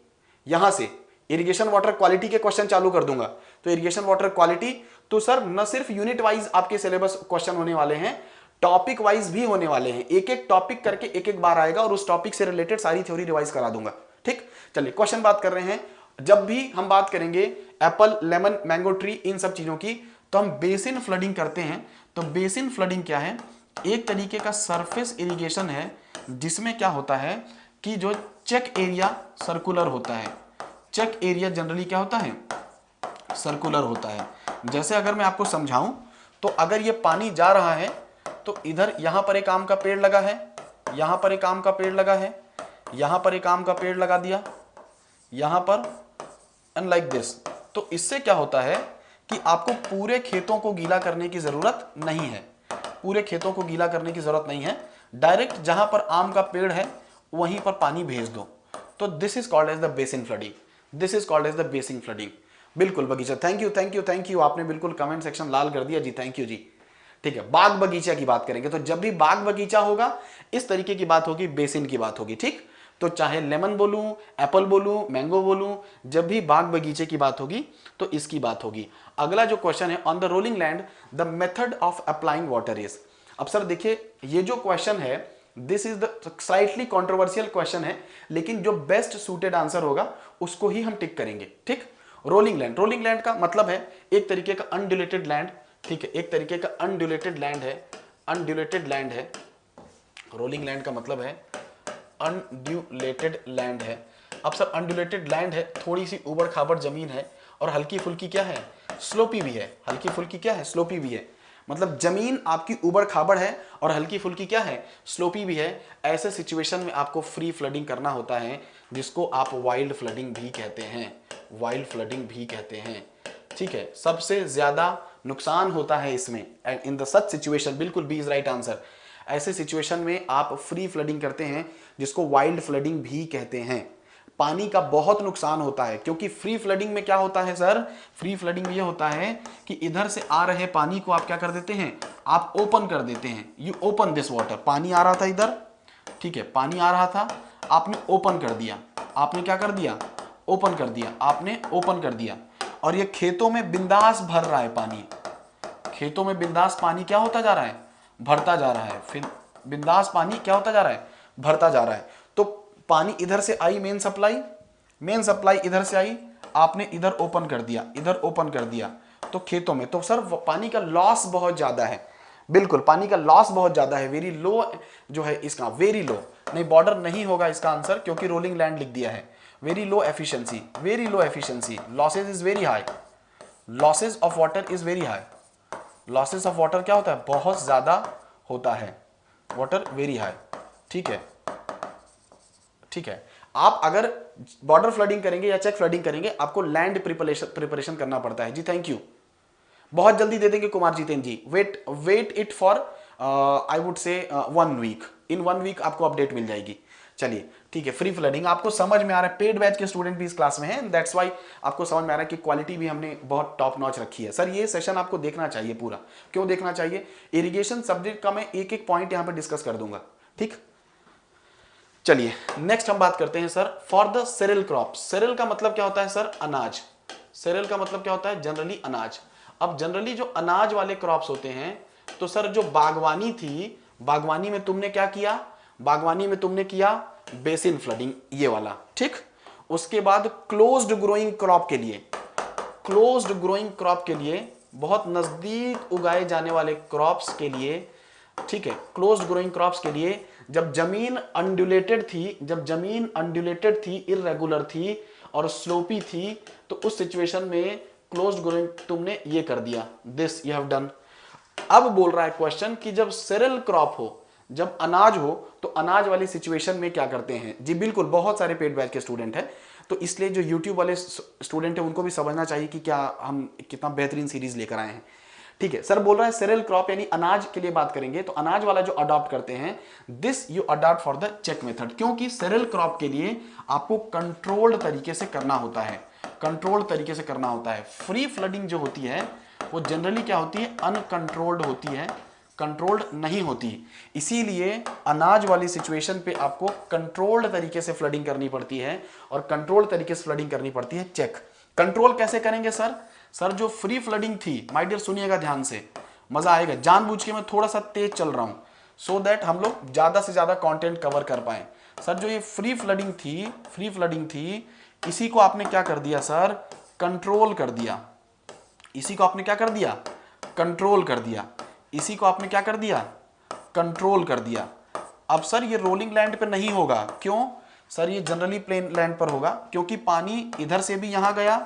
यहां से इरिगेशन वाटर क्वालिटी के क्वेश्चन चालू कर दूंगा। तो इरिगेशन वाटर क्वालिटी, तो सर न सिर्फ यूनिट वाइज आपके सिलेबस क्वेश्चन होने वाले हैं, टॉपिक वाइज भी होने वाले हैं। एक एक टॉपिक करके एक एक बार आएगा और उस टॉपिक से रिलेटेड सारी थ्योरी रिवाइज करा दूंगा, ठीक। चलिए क्वेश्चन बात कर रहे हैं। जब भी हम बात करेंगे एप्पल, लेमन, मैंगो ट्री, इन सब चीजों की, तो हम बेसिन फ्लडिंग करते हैं। तो बेसिन फ्लडिंग क्या है, एक तरीके का सरफेस इरिगेशन है, जिसमें क्या होता है कि जो चेक एरिया सर्कुलर होता है। चेक एरिया जनरली क्या होता है, सर्कुलर होता है। जैसे अगर मैं आपको समझाऊं, तो अगर ये पानी जा रहा है, तो इधर यहां पर एक आम का पेड़ लगा है, यहां पर एक आम का पेड़ लगा है, यहां पर एक आम का पेड़ लगा दिया, यहां पर, एंड लाइक दिस। तो इससे क्या होता है कि आपको पूरे खेतों को गीला करने की जरूरत नहीं है, पूरे खेतों को गीला करने की जरूरत नहीं है। डायरेक्ट जहां पर आम का पेड़ है वहीं पर पानी भेज दो। तो this is called as the basin flooding, this is called as the basin flooding. बिल्कुल बगीचा, thank you thank you thank you, आपने बिल्कुल कमेंट सेक्शन लाल कर दिया जी, थैंक यू जी, ठीक है। बाग बगीचा की बात करेंगे, तो जब भी बाग बगीचा होगा इस तरीके की बात होगी, बेसिन की बात होगी, ठीक। तो चाहे लेमन बोलूं, एप्पल बोलूं, मैंगो बोलूं, जब भी बाग बगीचे की बात होगी तो इसकी बात होगी। अगला जो क्वेश्चन है, on the rolling land the method of applying water is. अब सर देखिए, ये जो क्वेश्चन है this is the slightly controversial question है, लेकिन जो बेस्ट सूटेड आंसर होगा उसको ही हम टिक करेंगे, ठीक। रोलिंग लैंड, रोलिंग लैंड का मतलब है एक तरीके का अनड्यूलेटेड लैंड, ठीक है, एक तरीके का अनड्यूलेटेड लैंड है, अनड्यूलेटेड लैंड है। रोलिंग लैंड का मतलब है अनड्यूलेटेड लैंड है। अब सर अनड्यूलेटेड लैंड है, थोड़ी सी ऊबड़ खाबड़ जमीन है और हल्की फुल्की क्या है, स्लोपी भी है, हल्की फुल्की क्या है, स्लोपी भी है। मतलब जमीन आपकी ऊबड़ खाबड़ है और हल्की फुल्की क्या है, स्लोपी भी है। ऐसे सिचुएशन में आपको फ्री फ्लडिंग करना होता है, जिसको आप वाइल्ड फ्लडिंग भी कहते हैं, वाइल्ड फ्लडिंग भी कहते हैं, ठीक है। सबसे ज्यादा नुकसान होता है इसमें, and in the such situation, बिल्कुल बी इज राइट आंसर। ऐसे सिचुएशन में आप फ्री फ्लडिंग करते हैं, जिसको वाइल्ड फ्लडिंग भी कहते हैं। पानी का बहुत नुकसान होता है, क्योंकि फ्री फ्लडिंग में क्या होता है सर, फ्री फ्लडिंग में ये होता है कि इधर से आ रहे पानी को आप क्या कर देते हैं, आप ओपन कर देते हैं। यू ओपन दिस वाटर, पानी आ रहा था इधर, ठीक है, पानी आ रहा था, आपने ओपन कर दिया, आपने क्या कर दिया, ओपन कर दिया, आपने ओपन कर दिया, और ये खेतों में बिंदास भर रहा है पानी, खेतों में बिंदास पानी क्या होता जा रहा है, भरता जा रहा है, फिर बिंदास पानी क्या होता जा रहा है, भरता जा रहा है। तो पानी इधर से आई, मेन सप्लाई, मेन सप्लाई इधर से आई, आपने इधर ओपन कर दिया, इधर ओपन कर दिया, तो खेतों में, तो सर पानी का लॉस बहुत ज्यादा है, बिल्कुल पानी का लॉस बहुत ज्यादा है, वेरी लो जो है इसका, वेरी लो, नहीं बॉर्डर नहीं होगा इसका आंसर, क्योंकि रोलिंग लैंड लिख दिया है। Very low efficiency, very low efficiency, losses is very high, losses of water is very high, losses of water क्या होता है, बहुत ज्यादा होता है, वाटर वेरी हाई, ठीक है, ठीक है। आप अगर बॉर्डर फ्लडिंग करेंगे या चेक फ्लडिंग करेंगे, आपको लैंड प्रिपरेशन करना पड़ता है। जी थैंक यू, बहुत जल्दी दे देंगे Kumar Jitendra ji, wait it for I would say 1 week, in 1 week आपको अपडेट मिल जाएगी। चलिए ठीक है, फ्री फ्लडिंग आपको समझ में आ रहा है, पेड बैच के स्टूडेंट भी इस क्लास में हैं, दैट्स वाई आपको समझ में आ रहा है कि क्वालिटी भी हमने बहुत टॉप नॉच रखी है। सर ये सेशन आपको देखना चाहिए पूरा, क्यों देखना चाहिए, इरिगेशन सब्जेक्ट का मैं एक एक पॉइंट यहां पर डिस्कस कर दूंगा, ठीक। चलिए नेक्स्ट हम बात करते हैं sir, for the cereal crop, cereal का मतलब क्या होता है सर, अनाज, सेरेल का मतलब क्या होता है, जनरली अनाज। अब जनरली जो अनाज वाले क्रॉप्स होते हैं, तो सर जो बागवानी थी, बागवानी में तुमने क्या किया, बागवानी में तुमने किया बेसिन फ्लडिंग, ये वाला, ठीक। उसके बाद क्लोज्ड ग्रोइंग क्रॉप के लिए, क्लोज्ड ग्रोइंग क्रॉप के लिए, बहुत नजदीक उगाए जाने वाले क्रॉप्स के लिए, ठीक है, क्लोज्ड ग्रोइंग क्रॉप्स के लिए, जब जमीन अनड्यूलेटेड थी, जब जमीन अनड्यूलेटेड थी, इररेगुलर थी और स्लोपी थी, तो उस सिचुएशन में क्लोज्ड ग्रोइंग तुमने ये कर दिया, दिस यू हैव डन। अब बोल रहा है क्वेश्चन कि जब सेरेल क्रॉप हो, जब अनाज हो, तो अनाज वाली सिचुएशन में क्या करते हैं। जी बिल्कुल, बहुत सारे पेड बैच के स्टूडेंट हैं, तो इसलिए जो यूट्यूब वाले स्टूडेंट हैं उनको भी समझना चाहिए कि क्या हम कितना बेहतरीन सीरीज लेकर आए हैं, ठीक है। सर बोल रहा है सेरेल क्रॉप यानी अनाज के लिए बात करेंगे, तो अनाज वाला जो अडॉप्ट करते हैं, this you adopt for the check method, क्योंकि सेरेल क्रॉप के लिए आपको कंट्रोल्ड तरीके से करना होता है, कंट्रोल्ड तरीके से करना होता है। फ्री फ्लडिंग जो होती है वो जनरली क्या होती है, अनकंट्रोल्ड होती है, कंट्रोल्ड नहीं होती, इसीलिए अनाज वाली सिचुएशन पे आपको कंट्रोल्ड तरीके से फ्लडिंग करनी पड़ती है, और कंट्रोल्ड तरीके से फ्लडिंग करनी पड़ती है चेक। कंट्रोल कैसे करेंगे सर, सर जो फ्री फ्लडिंग थी, माय डियर सुनिएगा ध्यान से, मजा आएगा, जानबूझ के मैं थोड़ा सा तेज चल रहा हूं, सो दैट हम लोग ज्यादा से ज्यादा कंटेंट कवर कर पाए। सर जो ये फ्री फ्लडिंग थी, फ्री फ्लडिंग थी, इसी को आपने क्या कर दिया सर, कंट्रोल कर दिया, इसी को आपने क्या कर दिया, कंट्रोल कर दिया, इसी को आपने क्या कर दिया, कंट्रोल कर दिया। अब सर ये रोलिंग लैंड पे नहीं होगा, क्यों सर, ये जनरली प्लेन लैंड पर होगा, क्योंकि पानी इधर से भी यहां गया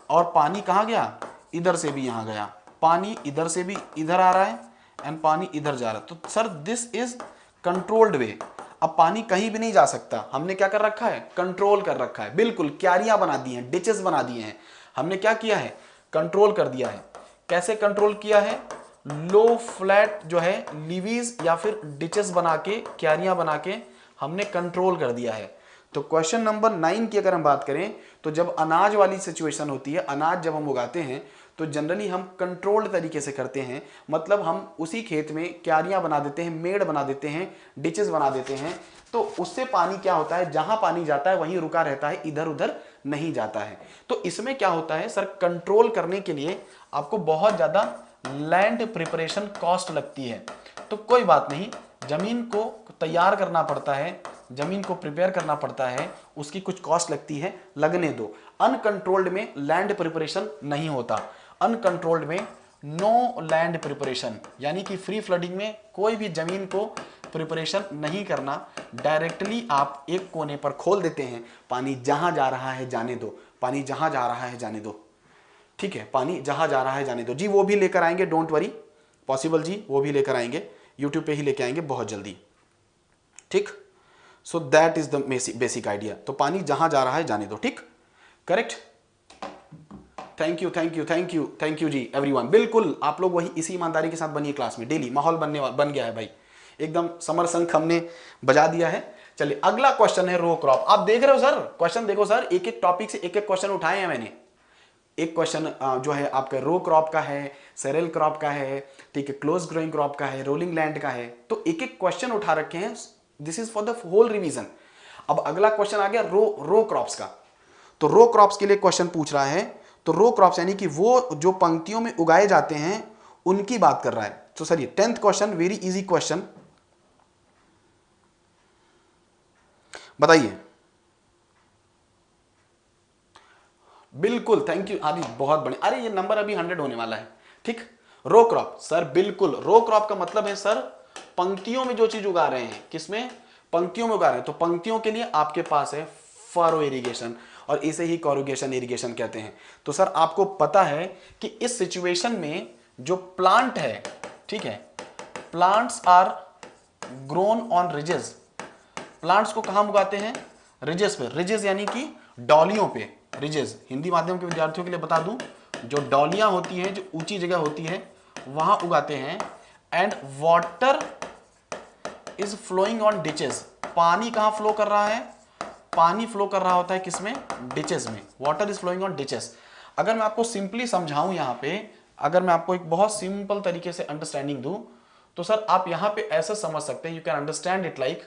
और पानी कहां गया, इधर से भी यहां गया, पानी इधर से भी इधर आ रहा है एंड पानी इधर जा रहा है, तो sir this is controlled way. अब पानी कहीं भी नहीं जा सकता, हमने क्या कर रखा है, कंट्रोल कर रखा है, बिल्कुल क्यारियां बना दी हैं, डिचेस बना दिए हैं, हमने क्या किया है, कंट्रोल कर दिया है। कैसे कंट्रोल किया है, लो फ्लैट जो है लीवीज या फिर डिचेस बना के, क्यारियां बना के हमने कंट्रोल कर दिया है। तो क्वेश्चन नंबर 9 की अगर हम बात करें, तो जब अनाज वाली सिचुएशन होती है, अनाज जब हम उगाते हैं, तो जनरली हम कंट्रोल्ड तरीके से करते हैं, मतलब हम उसी खेत में क्यारियां बना देते हैं, मेड़ बना देते हैं, डिचेस बना देते हैं, तो उससे पानी क्या होता है, जहां पानी जाता है वहीं रुका रहता है, इधर उधर नहीं जाता है। तो इसमें क्या होता है सर, कंट्रोल करने के लिए आपको बहुत ज्यादा लैंड प्रिपरेशन कॉस्ट लगती है, तो कोई बात नहीं, जमीन को तैयार करना पड़ता है, जमीन को प्रिपेयर करना पड़ता है, उसकी कुछ कॉस्ट लगती है, लगने दो। अनकंट्रोल्ड में लैंड प्रिपरेशन नहीं होता, अनकंट्रोल्ड में नो लैंड प्रिपरेशन, यानी कि फ्री फ्लडिंग में कोई भी जमीन को प्रिपरेशन नहीं करना, डायरेक्टली आप एक कोने पर खोल देते हैं, पानी जहां जा रहा है जाने दो, पानी जहां जा रहा है जाने दो, ठीक है, पानी जहां जा रहा है जाने दो। जी वो भी लेकर आएंगे, डोंट वरी, पॉसिबल जी, वो भी लेकर आएंगे, यूट्यूब पे ही लेके आएंगे बहुत जल्दी, ठीक। So that is the basic idea, तो पानी जहां जा रहा है जाने दो, ठीक, correct. Thank you thank you thank you thank you ji everyone, बिल्कुल आप लोग वही इसी ईमानदारी के साथ बनिए क्लास में, डेली माहौल बन गया है भाई, एकदम समर शंख हमने बजा दिया है, चलिए अगला क्वेश्चन है रो क्रॉप। आप देख रहे हो सर, क्वेश्चन देखो सर, एक एक टॉपिक से एक एक क्वेश्चन उठाए हैं मैंने। एक क्वेश्चन जो है आपका रो क्रॉप का है, सेरेल क्रॉप का है, ठीक है, क्लोज ग्रोइंग क्रॉप का है, रोलिंग लैंड का है, तो एक एक क्वेश्चन उठा रखे हैं। This is for the whole revision. अब अगला क्वेश्चन आ गया रो क्रॉप्स का। तो रो क्रॉप्स के लिए क्वेश्चन पूछ रहा है। तो रो क्रॉप्स यानी कि वो जो पंक्तियों में उगाए जाते हैं उनकी बात कर रहा है। तो सर ये 10th question, very easy question, बताइए। बिल्कुल, थैंक यू आदि, बहुत बढ़िया। अरे ये नंबर अभी 100 होने वाला है, ठीक। रो क्रॉप सर, बिल्कुल, रो क्रॉप का मतलब है सर पंक्तियों में जो चीज उगा रहे हैं। किसमें? पंक्तियों में उगा रहे हैं। तो पंक्तियों के लिए आपके पास है फरो इरिगेशन, और इसे ही कॉरुगेशन इरिगेशन कहते हैं। तो सर आपको पता है कि इस सिचुएशन में जो प्लांट है, ठीक है, plants are grown on ridges. Plants को कहां उगाते हैं? रिजेस पे। रिजेस यानी कि डॉलियों पे। रिजेस हिंदी माध्यम के विद्यार्थियों के लिए बता दूं, जो डॉलियां होती हैं, जो ऊंची जगह होती है, वहां उगाते हैं। And water is flowing on ditches. पानी कहां फ्लो कर रहा है? पानी फ्लो कर रहा होता है किसमें? डिचेस में। Water is flowing on ditches. अगर मैं आपको सिंपली समझाऊं यहां पे, अगर मैं आपको एक बहुत सिंपल तरीके से अंडरस्टैंडिंग दूं, तो सर आप यहां पे ऐसा समझ सकते हैं, you can understand it like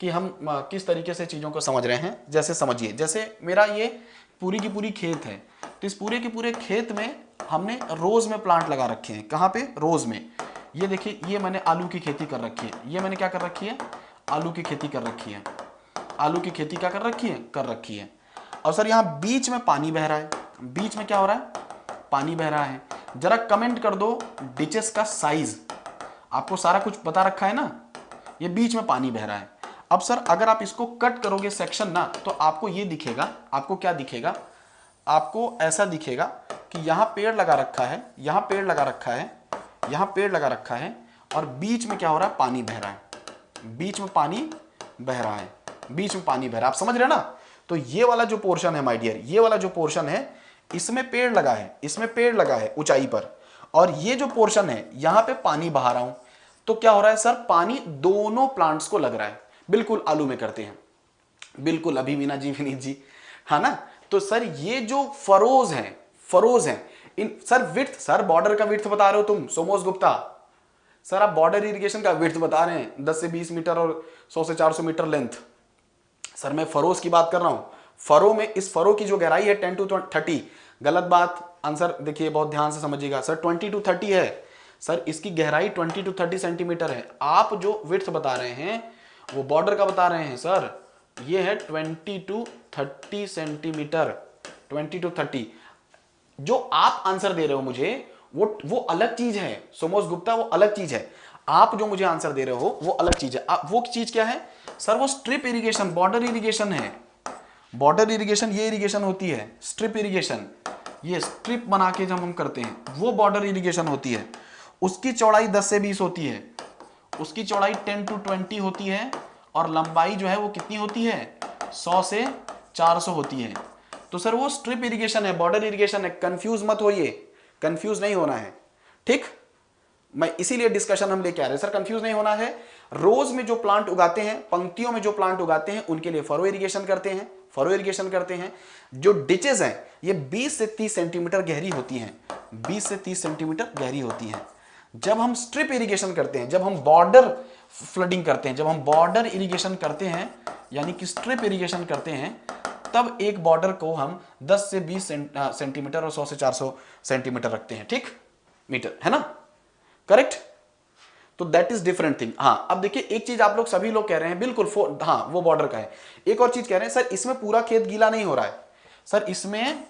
कि हम किस तरीके से चीजों को समझ रहे हैं। जैसे समझिए, जैसे मेरा ये पूरी की पूरी खेत है, तो इस पूरे के पूरे खेत में हमने रोज में प्लांट लगा रखे हैं। कहां पे? रोज में। ये देखिए, ये मैंने आलू की खेती कर रखी है। ये मैंने क्या कर रखी है? आलू की खेती कर रखी है। आलू की खेती क्या कर रखी है? कर रखी है। और सर यहां बीच में पानी बह रहा है। बीच में क्या हो रहा है? पानी बह रहा है। जरा कमेंट कर दो डिचेस का साइज। आपको सारा कुछ बता रखा है ना, ये बीच में पानी बह रहा है। अब सर अगर आप इसको कट करोगे सेक्शन ना, तो आपको ये दिखेगा। आपको क्या दिखेगा? आपको ऐसा दिखेगा कि यहां पेड़ लगा रखा है, यहां पेड़ लगा रखा है, यहां पेड़ लगा रखा है, और बीच में क्या हो रहा है? पानी बह रहा है। बीच में पानी बह रहा है। बीच में पानी बह रहा है। आप समझ रहे हैं ना? तो ये वाला जो पोर्शन है माय डियर, ये वाला जो पोर्शन है, इसमें पेड़ लगा है, इसमें पेड़ लगा है ऊंचाई पर, और ये जो पोर्शन है यहां पे पानी बहा रहा हूं। तो क्या हो रहा है सर? पानी दोनों प्लांट्स को लग रहा है। बिल्कुल आलू में करते हैं, बिल्कुल अभिमीना जी, विनीत जी, है ना? तो सर ये जो फरोज हैं, फरोज हैं इन सर विड्थ, सर बॉर्डर का विड्थ बता रहे हो तुम सोमोस गुप्ता, सर आप बॉर्डर इरिगेशन का विड्थ बता रहे हैं 10 से 20 मीटर और 100 से 400 मीटर लेंथ। सर मैं फरोज की बात कर रहा हूं। फरो में, इस फरो की जो गहराई है 10 to 30। गलत बात, आंसर देखिए बहुत ध्यान से समझिएगा सर, 20 to 30 है। सर इसकी गहराई 20 to 30 सेंटीमीटर है। आप जो विड्थ बता रहे हैं वो बॉर्डर का बता रहे हैं सर, ये है 20 to 30 सेंटीमीटर। 20 to 30 जो आप आंसर दे रहे हो मुझे, वो अलग चीज है सोमोस गुप्ता, वो अलग चीज है। आप जो मुझे आंसर दे रहे हो वो अलग चीज है। वो चीज क्या है सर? वो स्ट्रिप इरिगेशन, बॉर्डर इरिगेशन है। बॉर्डर इरिगेशन ये इरिगेशन होती है। स्ट्रिप इरिगेशन, ये स्ट्रिप बना के जब हम करते हैं वो बॉर्डर इरिगेशन होती है। उसकी चौड़ाई 10 से 20 होती है, उसकी चौड़ाई 10 to 20 होती है, और लंबाई जो है वो कितनी होती है? 100 से 400 होती है। तो सर वो स्ट्रिप इरिगेशन है, बॉर्डर इरिगेशन है। कंफ्यूज मत होइए, कंफ्यूज नहीं होना है, ठीक। मैं इसीलिए डिस्कशन हम लेके आ रहे हैं सर, कंफ्यूज नहीं होना है। रोज में जो प्लांट उगाते हैं, पंक्तियों में जो प्लांट उगाते हैं, उनके लिए फरो इरिगेशन करते हैं, फरो इरिगेशन करते हैं। जो डिचेस हैं ये 20 से 30 सेंटीमीटर गहरी होती हैं, 20 से 30 सेंटीमीटर गहरी होती हैं। जब हम स्ट्रिप इरिगेशन करते हैं, जब हम बॉर्डर फ्लडिंग करते हैं, जब हम बॉर्डर इरिगेशन करते हैं, यानी कि स्ट्रिप इरिगेशन करते हैं, तब एक बॉर्डर को हम 10 से 20 सेंटीमीटर और 100 से 400 सेंटीमीटर रखते हैं, ठीक, मीटर, है ना? करेक्ट? तो दैट इज डिफरेंट थिंग। हाँ अब देखिए एक चीज आप लोग सभी लोग कह रहे हैं, बिल्कुल हाँ वो बॉर्डर का है। एक और चीज कह रहे हैं सर इसमें पूरा खेत गीला नहीं हो रहा है। सर इसमें,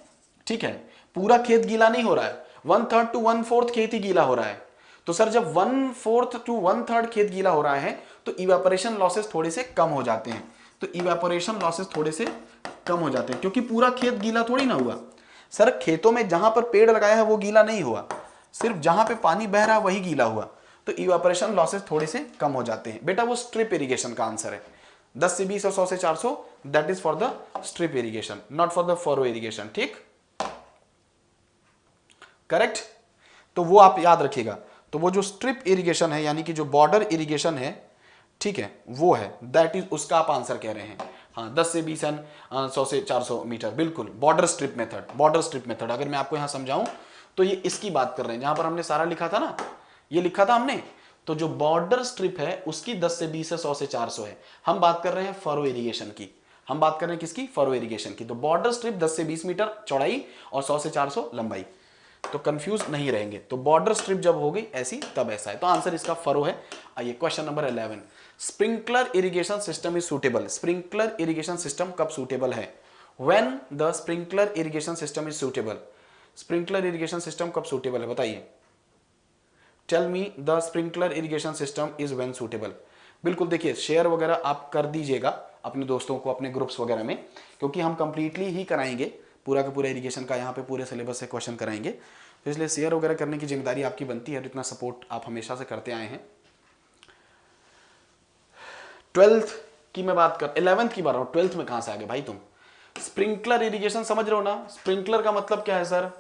ठीक है, पूरा खेत गीला नहीं हो रहा है, 1/3 to 1/4 खेत ही गीला हो रहा है। तो सर जब 1/4 to 1/3 खेत गीला हो रहा है तो इवेपोरेशन लॉसेस थोड़े से कम हो जाते हैं। तो इवेपोरेशन लॉसेस थोड़े से कम हो जाते हैं, क्योंकि पूरा खेत गीला थोड़ी ना हुआ। सर खेतों में जहां पर पेड़ लगाया है वो गीला नहीं हुआ, सिर्फ जहां पे पानी बह रहा है वही गीला हुआ। तो इवेपोरेशन लॉसेस थोड़े से कम हो जाते हैं। बेटा वो स्ट्रिप इरिगेशन का आंसर है। 10 से 20 और 100 से 400 that is for the strip irrigation, not for the furrow irrigation, ठीक, करेक्ट? तो वो आप याद रखिएगा। तो वो जो स्ट्रिप इरिगेशन है यानी कि जो बॉर्डर इरिगेशन है, ठीक है, वो है, दैट इज उसका आप आंसर कह रहे हैं। हाँ 10 से 20 एन 100 से 400 मीटर, बिल्कुल border strip method. Border strip method अगर मैं आपको यहाँ समझाऊं तो ये इसकी बात कर रहे हैं, जहां पर हमने सारा लिखा था ना, ये लिखा था हमने, तो जो बॉर्डर स्ट्रिप है उसकी 10 से 20 है, 100 से 400 है। हम बात कर रहे हैं फरो इरिगेशन की, हम बात कर रहे हैं किसकी, फरो इरिगेशन की। तो बॉर्डर स्ट्रिप 10 से 20 मीटर चौड़ाई और 100 से 400 लंबाई, तो कंफ्यूज नहीं रहेंगे। तो बॉर्डर स्ट्रिप जब हो गई ऐसी तब ऐसा है, तो आंसर इसका फरो है। आइए question number 11, sprinkler irrigation system is suitable. Sprinkler irrigation system कब सूटेबल है? When the sprinkler irrigation system is suitable. Sprinkler irrigation system कब सूटेबल है बताइए? Tell me the sprinkler irrigation system is when suitable. बिल्कुल देखिए शेयर वगैरह आप कर दीजिएगा अपने दोस्तों को, अपने ग्रुप्स वगैरह में, क्योंकि हम कंप्लीटली ही कराएंगे पूरा का पूरा इरिगेशन का, यहाँ पे पूरे सिलेबस से क्वेश्चन कराएंगे, तो इसलिए शेयर वगैरह करने की जिम्मेदारी आपकी बनती है, इतना सपोर्ट आप हमेशा से करते आए हैं। 12th की मैं बात कर, 11th की बात रहा हूँ, 12th में कहाँ से आ गए भाई तुम? स्प्रिंकलर इरिगेशन समझ रहे हो ना? स्प्रिंकलर का मतलब क्या है सर?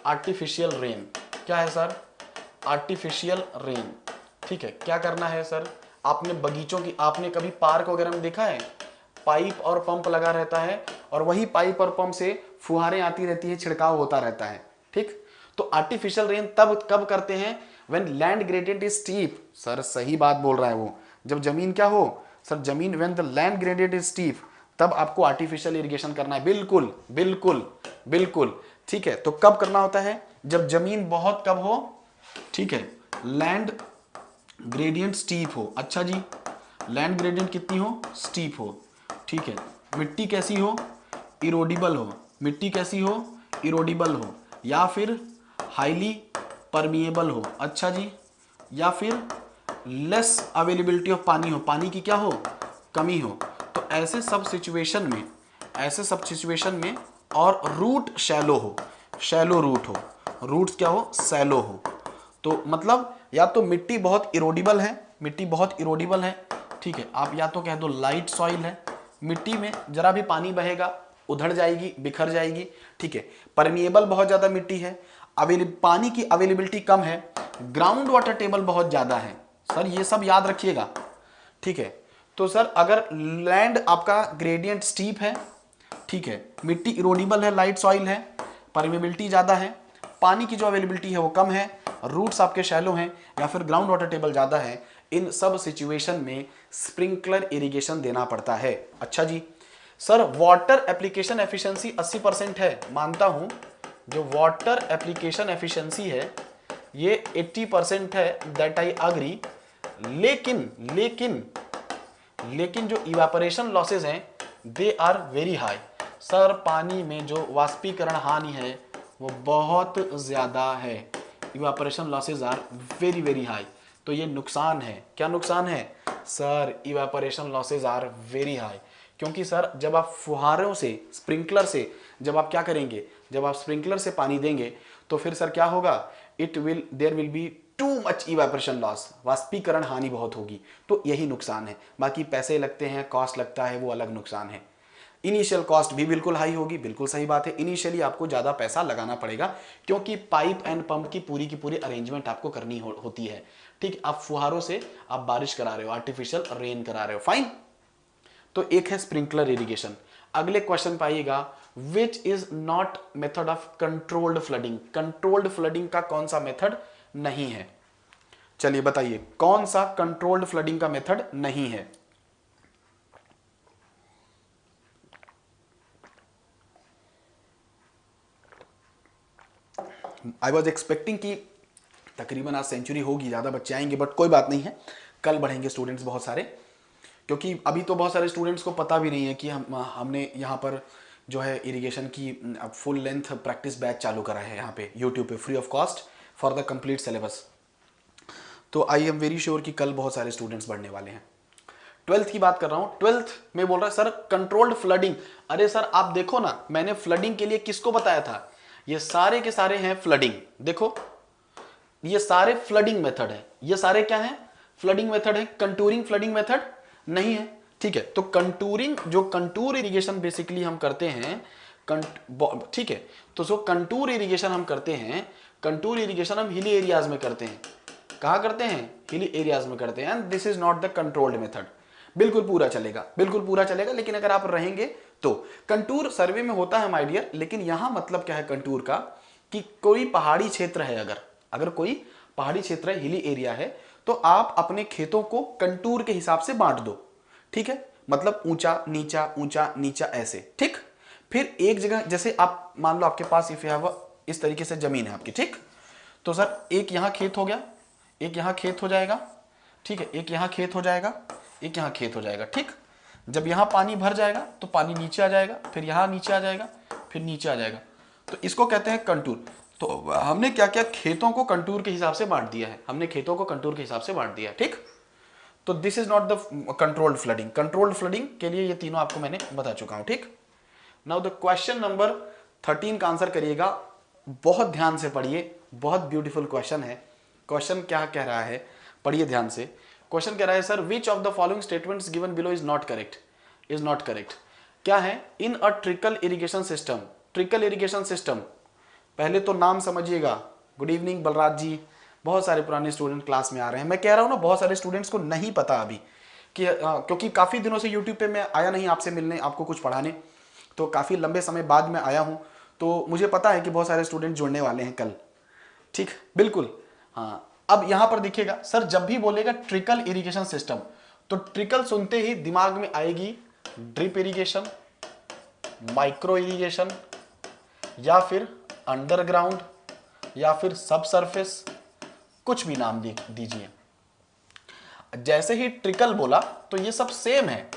Artificial rain. क्या है सर? Artificial rain. ठीक है, क्या करना है सर? आपने बगीचों की, आपने कभी पार्क वगैरह में देखा है पाइप और पंप लगा रहता है और वही पाइप और पंप से फुहारें आती रहती है, छिड़काव होता रहता है, ठीक? तो आर्टिफिशियल रेन तब कब करते हैं? When land gradient is steep. Sir सही बात बोल रहा है वो, जब जमीन क्या हो सर, जमीन when the land gradient is steep, तब आपको आर्टिफिशियल इरिगेशन करना है। बिल्कुल बिल्कुल बिल्कुल, ठीक है। तो कब करना होता है? जब जमीन बहुत कब हो, ठीक है, लैंड ग्रेडियंट स्टीप हो। अच्छा जी, लैंड ग्रेडियंट कितनी हो? स्टीप हो, ठीक है। मिट्टी कैसी हो? इरोडिबल हो। मिट्टी कैसी हो? इरोडिबल हो, या फिर हाईली परमिएबल हो। अच्छा जी, या फिर लेस अवेलेबिलिटी ऑफ पानी हो, पानी की क्या हो? कमी हो। तो ऐसे सब सिचुएशन में, ऐसे सब सिचुएशन में, और रूट शैलो हो, शैलो रूट हो, रूट्स क्या हो? शैलो हो। तो मतलब या तो मिट्टी बहुत इरोडिबल है, मिट्टी बहुत इरोडिबल है, ठीक है, आप या तो कह दो लाइट सॉइल है, मिट्टी में जरा भी पानी बहेगा उधड़ जाएगी, बिखर जाएगी, ठीक है। परमिएबल बहुत ज्यादा मिट्टी है, पानी की अवेलेबिलिटी कम है, ग्राउंड वाटर टेबल बहुत ज्यादा है। सर ये सब याद रखिएगा, ठीक है। तो सर अगर लैंड आपका ग्रेडियंट स्टीप है, ठीक है, मिट्टी इरोडिबल है, लाइट सॉइल है, परमिएबिलिटी ज्यादा है, पानी की जो अवेलेबिलिटी है वो कम है, रूट्स आपके शैलो हैं, या फिर ग्राउंड वाटर टेबल ज्यादा है, इन सब सिचुएशन में स्प्रिंकलर इरिगेशन देना पड़ता है। अच्छा जी, सर वाटर एप्लीकेशन एफिशिएंसी 80% है, मानता हूं, जो वाटर एप्लीकेशन एफिशिएंसी है ये 80% है, दैट आई अग्री। लेकिन लेकिन लेकिन जो इवेपोरेशन लॉसेज हैं they are very high. Sir पानी में जो वाष्पीकरण हानि है वो बहुत ज्यादा है, evaporation losses are very very high. तो ये नुकसान है। क्या नुकसान है सर? Evaporation losses are very high, क्योंकि सर जब आप फुहारों से, स्प्रिंकलर से जब आप क्या करेंगे, जब आप स्प्रिंकलर से पानी देंगे तो फिर सर क्या होगा? There will be too much evaporation loss, वाष्पीकरण हानि बहुत होगी। तो यही नुकसान है। बाकी पैसे लगते हैं, कॉस्ट लगता है, वो अलग नुकसान है। इनिशियल कॉस्ट भी बिल्कुल हाई होगी, बिल्कुल सही बात है। इनिशियली आपको ज्यादा पैसा लगाना पड़ेगा, क्योंकि पाइप एंड पंप की पूरी अरेंजमेंट आपको करनी होती है, ठीक। आप फुहारों से आप बारिश करा रहे हो, आर्टिफिशियल रेन करा रहे हो, फाइन। तो एक है स्प्रिंकलर इरिगेशन। अगले क्वेश्चन पाइएगा, which is not method of controlled flooding. Controlled flooding का कौन सा मेथड नहीं है? चलिए बताइए कौन सा कंट्रोल्ड फ्लडिंग का मेथड नहीं है? आई वॉज एक्सपेक्टिंग कि तकरीबन आज सेंचुरी होगी, ज़्यादा बच्चे आएंगे, बट कोई बात नहीं है, कल बढ़ेंगे स्टूडेंट्स बहुत सारे, क्योंकि अभी तो बहुत सारे स्टूडेंट्स को पता भी नहीं है कि हमने यहाँ पर जो है इरिगेशन की फुल लेंथ प्रैक्टिस बैच चालू करा है यहाँ पे यूट्यूब पे, free of cost for the complete syllabus. तो आई एम वेरी श्योर कि कल बहुत सारे स्टूडेंट्स बढ़ने वाले हैं। 12th की बात कर रहा हूँ, 12th में बोल रहा है सर कंट्रोल्ड फ्लडिंग। अरे सर आप देखो ना, मैंने फ्लडिंग के लिए किसको बताया था? ये सारे के सारे हैं फ्लडिंग। देखो ये सारे फ्लडिंग मेथड है, ये सारे क्या हैं? फ्लडिंग मेथड है। कंटूरिंग फ्लडिंग मेथड नहीं है, ठीक है। तो कंटूरिंग, जो कंटूर इरिगेशन बेसिकली हम करते हैं, ठीक है, तो जो कंटूर इरिगेशन हम करते हैं, कंटूर इरिगेशन हम हिली एरियाज में करते हैं, कहाँ करते हैं? हिली एरियाज में करते हैं। And this is not the controlled method. बिल्कुल पूरा चलेगा, बिल्कुल पूरा चलेगा, लेकिन अगर आप रहेंगे तो। कंटूर सर्वे में होता है माय डियर, लेकिन यहां मतलब क्या है कंटूर का, कि कोई पहाड़ी क्षेत्र है, अगर कोई पहाड़ी क्षेत्र है, हिली एरिया है, तो आप अपने खेतों को कंटूर के हिसाब से बांट दो, ठीक है? मतलब ऊंचा नीचा ऐसे, ठीक? फिर एक जगह, जैसे आप मान लो आपके पास इस तरीके से जमीन है आपकी, ठीक? तो सर एक यहां खेत हो गया, एक यहां खेत हो जाएगा, ठीक है? एक यहां खेत हो जाएगा, एक यहां खेत हो जाएगा, ठीक? जब यहां पानी भर जाएगा तो पानी नीचे आ जाएगा, फिर यहां नीचे आ जाएगा, फिर नीचे आ जाएगा, तो इसको कहते हैं कंटूर। तो हमने क्या किया, खेतों को कंटूर के हिसाब से बांट दिया है, हमने खेतों को कंटूर के हिसाब से बांट दिया है, ठीक? तो this is not the controlled flooding. Controlled flooding के लिए ये तीनों आपको मैंने बता चुका हूं, ठीक? नाउ द क्वेश्चन नंबर 13 का आंसर करिएगा, बहुत ध्यान से पढ़िए, बहुत ब्यूटीफुल क्वेश्चन है। क्वेश्चन क्या कह रहा है, पढ़िए ध्यान से। क्वेश्चन कह रहा है sir, which of the following statements given below is not correct? Is not correct क्या है? In a trickle irrigation system, trickle irrigation system, पहले तो नाम समझिएगा। गुड इवनिंग बलराज जी, बहुत सारे पुराने स्टूडेंट क्लास में आ रहे हैं। मैं कह रहा हूं ना, बहुत सारे स्टूडेंट्स को नहीं पता अभी कि क्योंकि काफी दिनों से यूट्यूब पे मैं आया नहीं आपसे मिलने, आपको कुछ पढ़ाने, तो काफी लंबे समय बाद में आया हूं, तो मुझे पता है कि बहुत सारे स्टूडेंट जुड़ने वाले हैं कल, ठीक? बिल्कुल, हाँ। अब यहां पर देखिएगा सर, जब भी बोलेगा ट्रिकल इरिगेशन सिस्टम, तो ट्रिकल सुनते ही दिमाग में आएगी ड्रिप इरिगेशन, माइक्रो इरिगेशन, या फिर अंडरग्राउंड, या फिर सब सरफेस, कुछ भी नाम दीजिए। जैसे ही ट्रिकल बोला तो ये सब सेम है,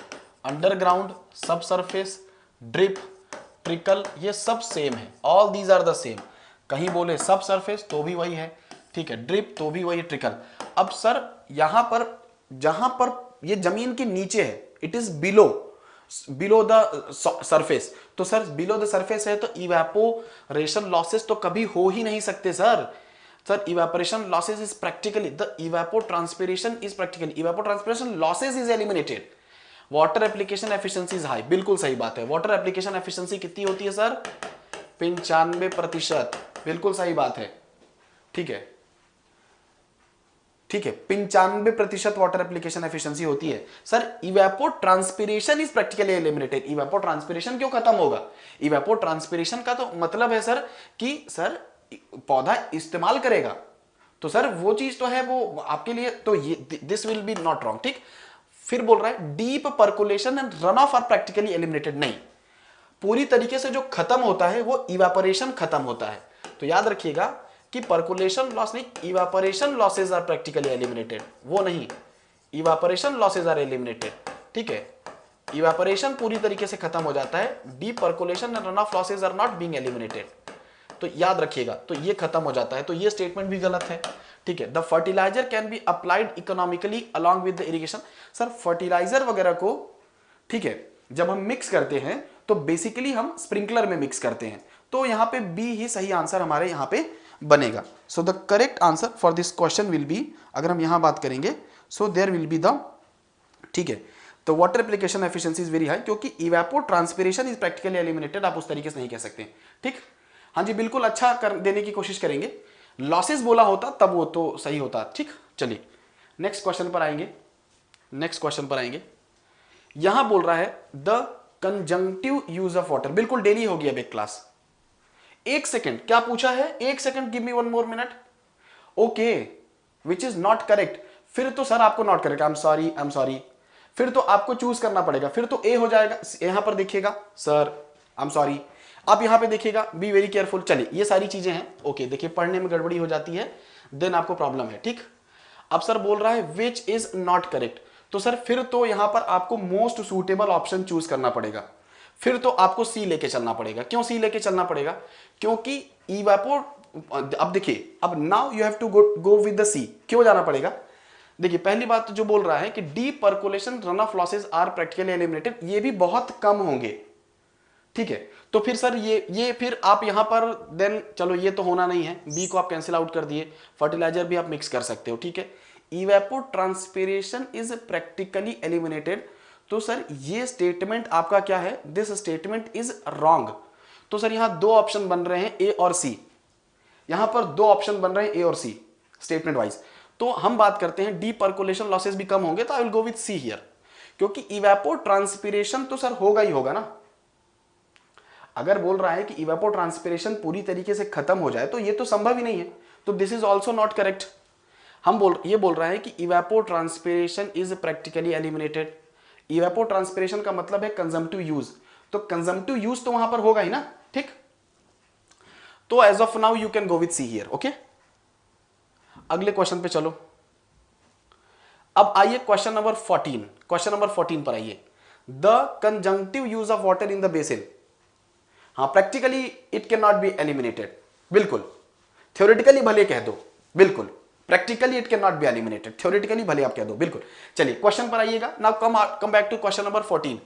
अंडरग्राउंड, सब सरफेस, ड्रिप, ट्रिकल, ये सब सेम है, all these are the same. कहीं बोले सब सरफेस तो भी वही है, ठीक है? ड्रिप तो भी वही, ट्रिकल। अब सर यहां पर, जहां पर ये जमीन के नीचे है, it is below the surface, तो सर बिलो द सरफेस है तो इवेपोरेशन लॉसेस तो कभी हो ही नहीं सकते sir. Sir evaporation losses is practically, the evapotranspiration is practically, evapotranspiration losses is eliminated, water application efficiency is high. बिल्कुल सही बात है, वाटर एप्लीकेशन एफिशिएंसी कितनी होती है सर? 95%, बिल्कुल सही बात है, ठीक है? ठीक है, 95% वाटर एप्लीकेशन एफिशिएंसी होती है। Sir evapotranspiration is practically eliminated, evapotranspiration क्यों खत्म होगा? इवेपोट्रांसपिरेशन का तो मतलब है सर कि सर पौधा इस्तेमाल करेगा, तो सर वो चीज तो है, वो आपके लिए तो ये this will be not wrong, ठीक? फिर बोल रहा है deep percolation and run off are practically eliminated, नहीं, पूरी तरीके से जो खत्म होता है वो इवेपोरेशन खत्म होता है। तो याद रखिएगा कि पर्कुलेशन लॉस नहीं, evaporation losses are practically eliminated, वो नहीं, इवेपोरेशन लॉसेज आर एलिमिनेटेड, ठीक है? इवेपोरेशन पूरी तरीके से खत्म हो जाता है, deep percolation and run off losses are not being eliminated, तो याद रखिएगा, तो ये खत्म हो जाता है, तो ये स्टेटमेंट भी गलत है, ठीक है? The fertiliser can be applied economically along with the irrigation, sir fertiliser वगैरह को, ठीक है, जब हम मिक्स करते हैं तो बेसिकली हम स्प्रिंकलर में मिक्स करते हैं, तो यहां पे बी ही सही आंसर हमारे यहां पे बनेगा। So the correct answer for this question will be, अगर हम यहां बात करेंगे, so there will be the, ठीक है, तो water application efficiency is very high, क्योंकि इवेपोट्रांसपिरेशन इज प्रैक्टिकली एलिमिनेटेड, आप उस तरीके से नहीं कह सकते, ठीक? हाँ जी, बिल्कुल अच्छा कर देने की कोशिश करेंगे। लॉसेस बोला होता तब वो तो सही होता, ठीक? चलिए नेक्स्ट क्वेश्चन पर आएंगे, नेक्स्ट क्वेश्चन पर आएंगे। यहां बोल रहा है the conjunctive use of water, बिल्कुल डेली होगी अब एक क्लास। एक सेकंड, क्या पूछा है? एक second, give me one more minute. Okay, which is not correct, फिर तो सर आपको not correct, I am sorry, फिर तो आपको चूज करना पड़ेगा, फिर तो ए हो जाएगा। यहां पर देखिएगा सर, आई एम सॉरी, आप यहां पे देखिएगा, बी वेरी केयरफुल। चलिए ये सारी चीजें हैं, ओके, देखिए पढ़ने में गड़बड़ी हो जाती है, देन आपको प्रॉब्लम है, ठीक? अब सर बोल रहा है विच इज नॉट करेक्ट, तो सर फिर तो यहां पर आपको मोस्ट सूटेबल ऑप्शन चूज करना पड़ेगा, फिर तो आपको सी लेके चलना पड़ेगा। क्यों सी लेके चलना पड़ेगा? क्योंकि इवेपोर, अब देखिए, अब now you have to go with the sea. क्यों जाना पड़ेगा? देखिए पहली बात जो बोल रहा है कि deep percolation run off losses are practically eliminated, ये भी बहुत कम होंगे, ठीक है? तो फिर सर ये फिर आप यहां पर देन, चलो ये तो होना नहीं है, बी को आप कैंसिल आउट कर दिए, फर्टिलाइजर भी आप मिक्स कर सकते हो, ठीक है? इवेपोट्रांसपिरेशन इज प्रैक्टिकली एलिमिनेटेड, तो सर ये स्टेटमेंट आपका क्या है? This statement is wrong. तो सर यहां दो ऑप्शन बन रहे हैं, ए और सी, यहां पर दो ऑप्शन बन रहे हैं ए और सी स्टेटमेंट वाइज, तो हम बात करते हैं डी परकोलेशन लॉसेस भी कम होंगे, तो I will go with C here, क्योंकि इवेपो ट्रांसपिरेशन तो सर होगा ही होगा ना। अगर बोल रहा है कि इवेपो ट्रांसपिरेशन पूरी तरीके से खत्म हो जाए तो ये तो संभव ही नहीं है, तो this is also not correct. हम बोल रहा है कि evapotranspiration is practically eliminated. Evapotranspiration का मतलब है कंजम्पटिव यूज, तो कंजम्पटिव यूज तो वहां पर होगा ही ना, ठीक। तो as of now you can go with C here, okay. अगले क्वेश्चन पे चलो। अब आइए क्वेश्चन नंबर 14, क्वेश्चन नंबर 14 पर आइए। The conjunctive use of water in the basin, हाँ practically it can not be eliminated, बिल्कुल। थ्योरेटिकली भले कह दो, बिल्कुल। Practically it can not be eliminated, theoretically भले आप कह दो, बिल्कुल। चलिए क्वेश्चन पर आइएगा। Now come back to question number 14,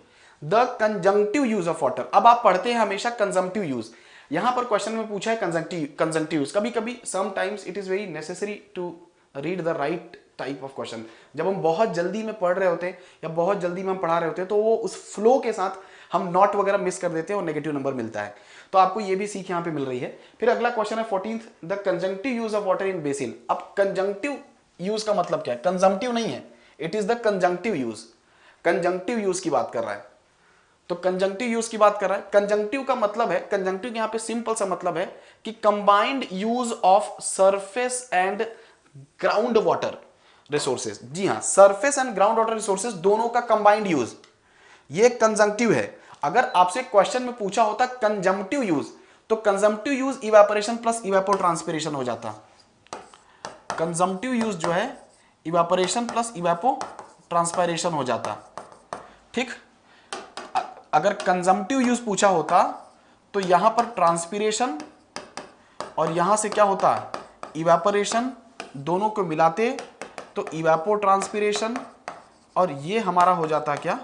the conjunctive use of water. अब आप पढ़ते हैं हमेशा कंजम्पटिव यूज, यहां पर क्वेश्चन में पूछा है कंजंक्टिव यूज। कभी कभी sometimes it is very necessary to read the right type of question. जब हम बहुत जल्दी में पढ़ रहे होते हैं या बहुत जल्दी में हम पढ़ा रहे होते हैं तो वो उस फ्लो के साथ हम नॉट वगैरह मिस कर देते हैं और नेगेटिव नंबर मिलता है। तो आपको ये भी सीख यहाँ पे मिल रही है। फिर अगला क्वेश्चन है 14th, the conjunctive use of water in basin. अब कंजंक्टिव यूज का मतलब क्या है? कंजम्पटिव नहीं है, it is the conjunctive use. Conjunctive use की बात कर रहा है, तो कंजंक्टिव यूज की बात कर रहा है। कंजंक्टिव का मतलब है, कंजंक्टिव यहाँ पे सिंपल सा मतलब है कि combined use of surface and ground water resources. जी हाँ, surface and ground water resources दोनों का कंबाइंड यूज, ये कंजंक्टिव है। अगर आपसे क्वेश्चन में पूछा होता कंजम्पटिव यूज, तो consumptive use evaporation plus evapotranspiration हो जाता। कंजम्पटिव यूज जो है इवेपोरेशन प्लस इवेपो ट्रांसपिरेशन हो जाता, ठीक। अगर कंजम्पटिव यूज पूछा होता तो यहां पर ट्रांसपिरेशन और यहां से क्या होता, इवेपोरेशन, दोनों को मिलाते तो इवेपो ट्रांसपिरेशन, और ये हमारा हो जाता क्या,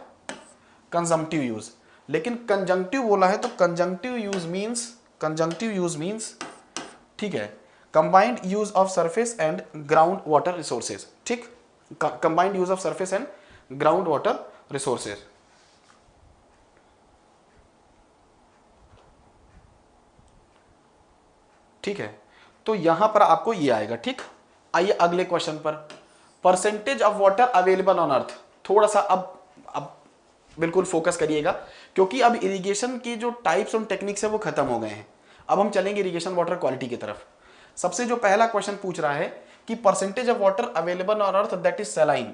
कंजम्पटिव यूज। लेकिन कंजंक्टिव बोला है तो कंजंक्टिव यूज मींस ठीक है, combined use of surface and ground water resources, ठीक। Combined use of surface and ground water resources. ठीक है, तो यहां पर आपको ये आएगा, ठीक। आइए अगले क्वेश्चन पर, percentage of water available on earth. थोड़ा सा अब बिल्कुल फोकस करिएगा, क्योंकि अब इरिगेशन की जो टाइप्स और टेक्निक्स है वो खत्म हो गए हैं। अब हम चलेंगे इरिगेशन वाटर क्वालिटी की तरफ। सबसे जो पहला क्वेश्चन पूछ रहा है कि percentage of water available on earth that is saline.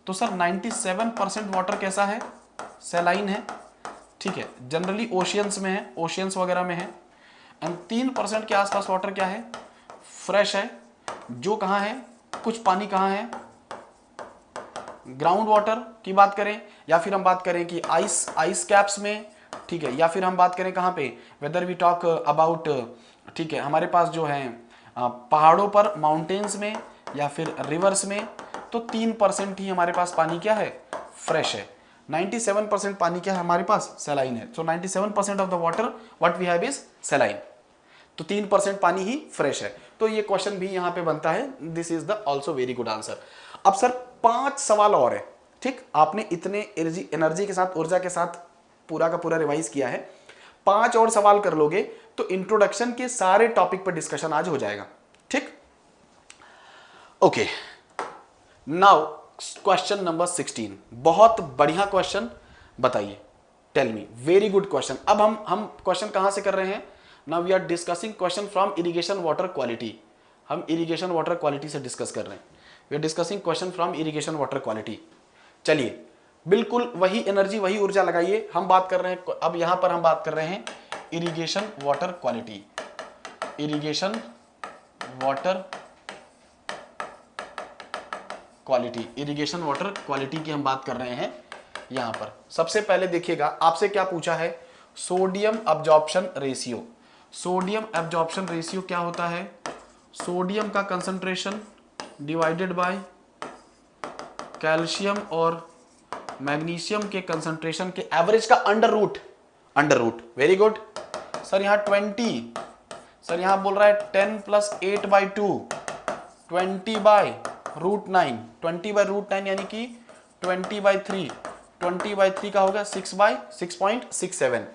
तो सर 97% वाटर कैसा है, सैलाइन है, ठीक है। जनरली ओशियंस में है, ओशियंस वगैरह में है। एंड 3% के आसपास वाटर क्या है, फ्रेश है। जो कहाँ है, कुछ पानी कहाँ है, ग्राउंड वाटर की बात करें, या फिर हम बात करें कि आइस कैप्स में, ठीक है, या फिर हम बात करें कहाँ पे, वेदर वी टॉक अबाउट, ठीक है, हमारे पास जो है पहाड़ों पर, माउंटेन्स में, या फिर रिवर्स में, तो 3% ही हमारे पास पानी क्या है, फ्रेश है। 97% पानी क्या है हमारे पास, सैलाइन है। So 97% of the water what we have is saline, तो 3% पानी ही फ्रेश है। तो ये क्वेश्चन भी यहाँ पे बनता है, this is the also very good answer. अब सर 5 सवाल और है, ठीक। आपने इतने एनर्जी के साथ, ऊर्जा के साथ पूरा का पूरा रिवाइज किया है, 5 और सवाल कर लोगे तो इंट्रोडक्शन के सारे टॉपिक पर डिस्कशन आज हो जाएगा, ठीक। ओके, नाउ क्वेश्चन नंबर 16, बहुत बढ़िया क्वेश्चन, बताइए, tell me, very good question. अब हम क्वेश्चन कहां से कर रहे हैं, now we are discussing question from irrigation water quality. हम इरिगेशन वाटर क्वालिटी से डिस्कस कर रहे हैं, we are discussing question from irrigation water quality. चलिए, बिल्कुल वही एनर्जी, वही ऊर्जा लगाइए। हम बात कर रहे हैं, अब यहां पर हम बात कर रहे हैं irrigation water quality, irrigation water quality, irrigation water quality की हम बात कर रहे हैं। यहां पर सबसे पहले देखिएगा, आपसे क्या पूछा है, sodium absorption ratio. Sodium absorption ratio क्या होता है, सोडियम का कंसंट्रेशन डिवाइडेड बाय कैल्शियम और मैग्नीशियम के कंसंट्रेशन के एवरेज का under root, very good. Sir यहां 20, सर यहां बोल रहा है 10 + 8/2, 20/√9, 20/√9 यानी कि 20/3, 20/3 का होगा 6/6.67।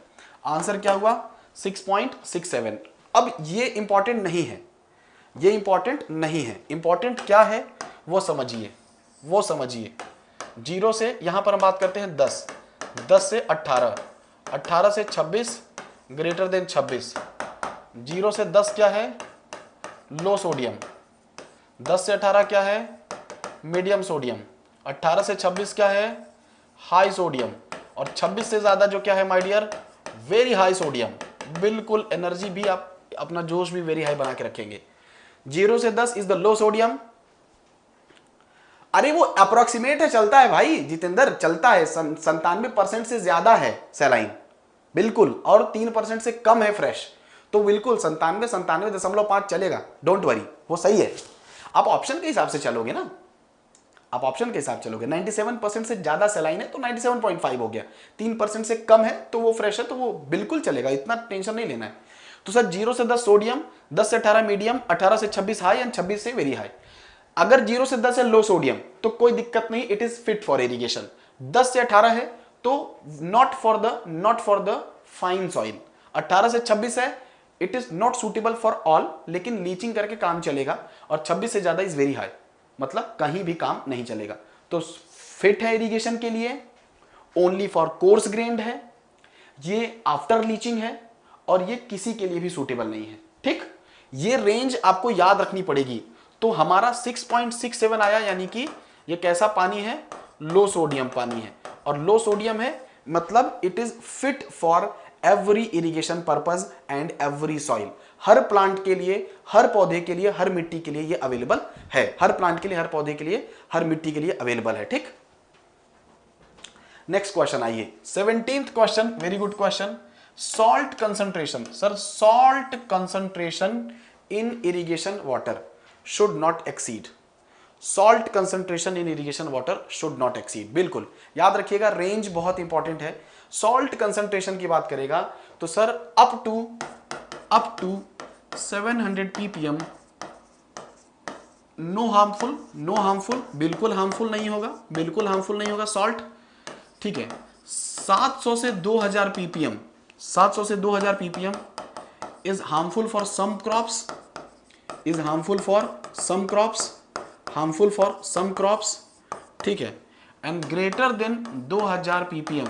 आंसर क्या हुआ, 6.67। अब ये इंपॉर्टेंट नहीं है, ये इंपॉर्टेंट नहीं है। इंपॉर्टेंट क्या है, वो समझिए, वो समझिए। 0 से यहां पर हम बात करते हैं 10, 10 से 18, 18 से 26 ग्रेटर देन 26। 0 से 10 क्या है? लो सोडियम। 10 से 18 क्या है? Medium sodium. 18 से 26 क्या है? High sodium. और 26 से ज्यादा जो क्या है my dear? Very high sodium. बिल्कुल, एनर्जी भी आप अपना जोश भी वेरी हाई बना के रखेंगे। 0 से 10 इज द लो सोडियम। अरे वो अप्रोक्सीमेट है, चलता है भाई जितेंद्र, चलता है। 97% से ज्यादा है सैलाइन, बिल्कुल, और 3% से कम है फ्रेश, तो बिल्कुल 97.5 चलेगा, डोंट वरी, वो सही है। आप ऑप्शन के हिसाब से चलोगे ना, आप ऑप्शन के हिसाब चलोगे। 97% से ज्यादा सैलाइन है तो 97.5 हो गया, 3% से कम है तो वो फ्रेश है, तो वो बिल्कुल चलेगा, इतना टेंशन नहीं लेना है। तो सर 0 से 10 सोडियम, 10 से 18 मीडियम, 18 से 26 हाई एंड 26 से वेरी हाई। अगर 0 से 10 है लो सोडियम तो कोई दिक्कत नहीं, it is fit for irrigation. 10 से 18 है तो not for the fine soil. 18 से 26 है, it is not suitable for all, लेकिन लीचिंग करके काम चलेगा। और 26 से ज्यादा इज वेरी हाई, मतलब कहीं भी काम नहीं चलेगा। तो फिट है इरिगेशन के लिए, ओनली फॉर कोर्स ग्रेन्ड है, ये आफ्टर लीचिंग है, और ये किसी के लिए भी सूटेबल नहीं है। ठीक, ये रेंज आपको याद रखनी पड़ेगी। तो हमारा 6.67 आया, यानी कि ये कैसा पानी है? लो सोडियम पानी है। और लो सोडियम है मतलब it is fit for every irrigation purpose and every soil. Her plant के लिए, हर पौधे के लिए, हर मिट्टी के लिए ये अवेलेबल है। हर प्लांट के लिए, हर पौधे के लिए, हर मिट्टी के लिए अवेलेबल है। ठीक, नेक्स्ट क्वेश्चन आइए, 17th question, very good question. Salt concentration, sir salt concentration in irrigation water should not exceed, salt concentration in irrigation water should not exceed। बिल्कुल याद रखिएगा, रेंज बहुत इंपॉर्टेंट है। सॉल्ट कंसंट्रेशन की बात करेगा तो sir up to 700 ppm, no harmful, बिल्कुल हार्मफुल नहीं होगा, बिल्कुल हार्मफुल नहीं होगा सॉल्ट। ठीक है, 700 से 2000 ppm, 700 से 2000 ppm is harmful for some crops, is harmful for some crops, ठीक है। And greater than 2000 ppm,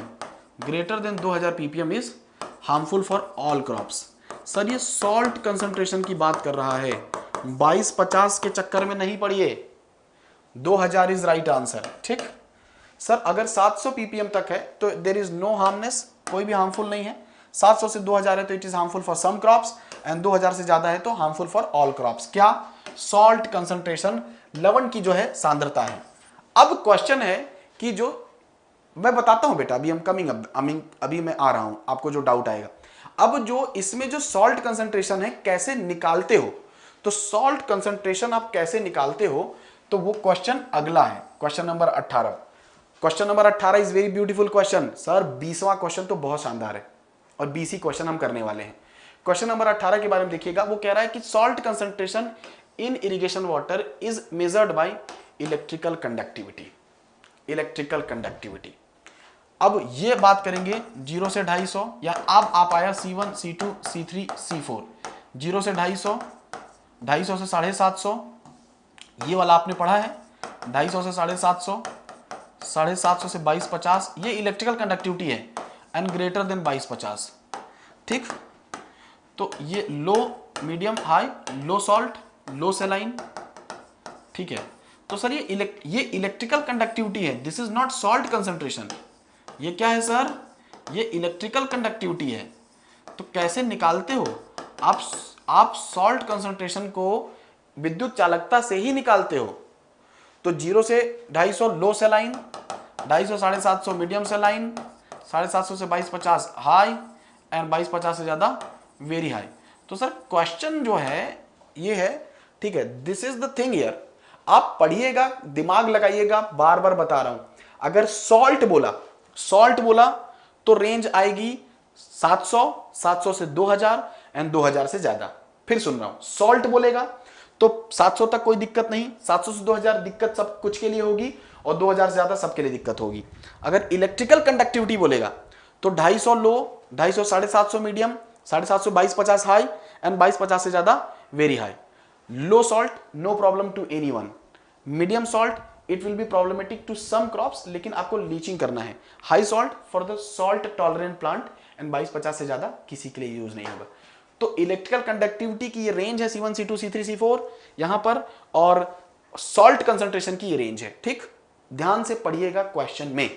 greater than 2000 ppm is harmful for all crops. Sir ये सॉल्ट कंसंट्रेशन की बात कर रहा है, 22-50 के चक्कर में नहीं पड़िए, 2000 इज राइट आंसर। ठीक सर, अगर 700 ppm तक है तो देर इज नो हार्मनेस, कोई भी हार्मफुल नहीं है। 700 से 2000 है तो it is harmful for some crops, and 2000 से ज्यादा है तो हार्मफुल फॉर ऑल क्रॉप्स। क्या? सॉल्ट कंसंट्रेशन, लवण की जो है सांद्रता है। अब क्वेश्चन है कि जो मैं बताता हूं बेटा, अभी हम अभी मैं आ रहा हूं, आपको जो डाउट आएगा। अब जो इसमें जो सॉल्ट कंसंट्रेशन है कैसे निकालते हो, तो सॉल्ट कंसंट्रेशन आप कैसे निकालते हो, तो वो क्वेश्चन अगला है, question number 18। Question number 18 is very beautiful question. Sir 20वां क्वेश्चन तो बहुत शानदार है, और 20 ही क्वेश्चन हम करने वाले हैं। क्वेश्चन नंबर 18 के बारे में देखिएगा, वो कह रहा है कि salt concentration in irrigation water is measured by electrical conductivity, electrical conductivity. अब ये बात करेंगे 0 से 250, या अब आप आया C1 C2 C3 C4, 0 से 250, 250 से 750, ये वाला आपने पढ़ा है, 250 से 750, 750 से 2250, ये इलेक्ट्रिकल कंडक्टिविटी है, एंड ग्रेटर देन 2250। ठीक, तो ये लो, मीडियम, हाई, लो सॉल्ट, लो सेलाइन। ठीक है, तो सर ये इलेक्ट्रिकल कंडक्टिविटी है, this is not salt concentration. ये क्या है सर? ये इलेक्ट्रिकल कंडक्टिविटी है। तो कैसे निकालते हो आप सॉल्ट कंसंट्रेशन को विद्युत चालकता से ही निकालते हो। तो 0 से 250 लो सेलाइन, 250 750 मीडियम सेलाइन, 750 से 2250 हाई, एंड 2250 से ज्यादा वेरी हाई। तो सर क्वेश्चन जो है ये है, ठीक है, this is the thing here. आप पढ़िएगा, दिमाग लगाइएगा, बार बार बता रहा हूं। अगर सॉल्ट बोला तो रेंज आएगी 700 से 2000 एंड 2000 से ज्यादा। फिर सुन रहा हूं, सॉल्ट बोलेगा तो 700 तक कोई दिक्कत नहीं, 700 से 2000 दिक्कत सब कुछ के लिए होगी, और 2000 से ज्यादा सबके लिए दिक्कत होगी। अगर इलेक्ट्रिकल कंडक्टिविटी बोलेगा तो 250 लो, 250 750 मीडियम, 750 2250 हाई, एंड 2250 से ज्यादा very high. Low salt no problem to anyone, medium salt it will be problematic to some crops, लेकिन आपको लीचिंग करना है। High salt for the salt tolerant plant and 22-50 से ज्यादा किसी के लिए यूज नहीं होगा। तो इलेक्ट्रिकल कंडक्टिविटी की ये रेंज है C1 C2 C3 C4 यहां पर, और सॉल्ट कंसंट्रेशन की ये रेंज है। ठीक, ध्यान से पढ़िएगा क्वेश्चन में,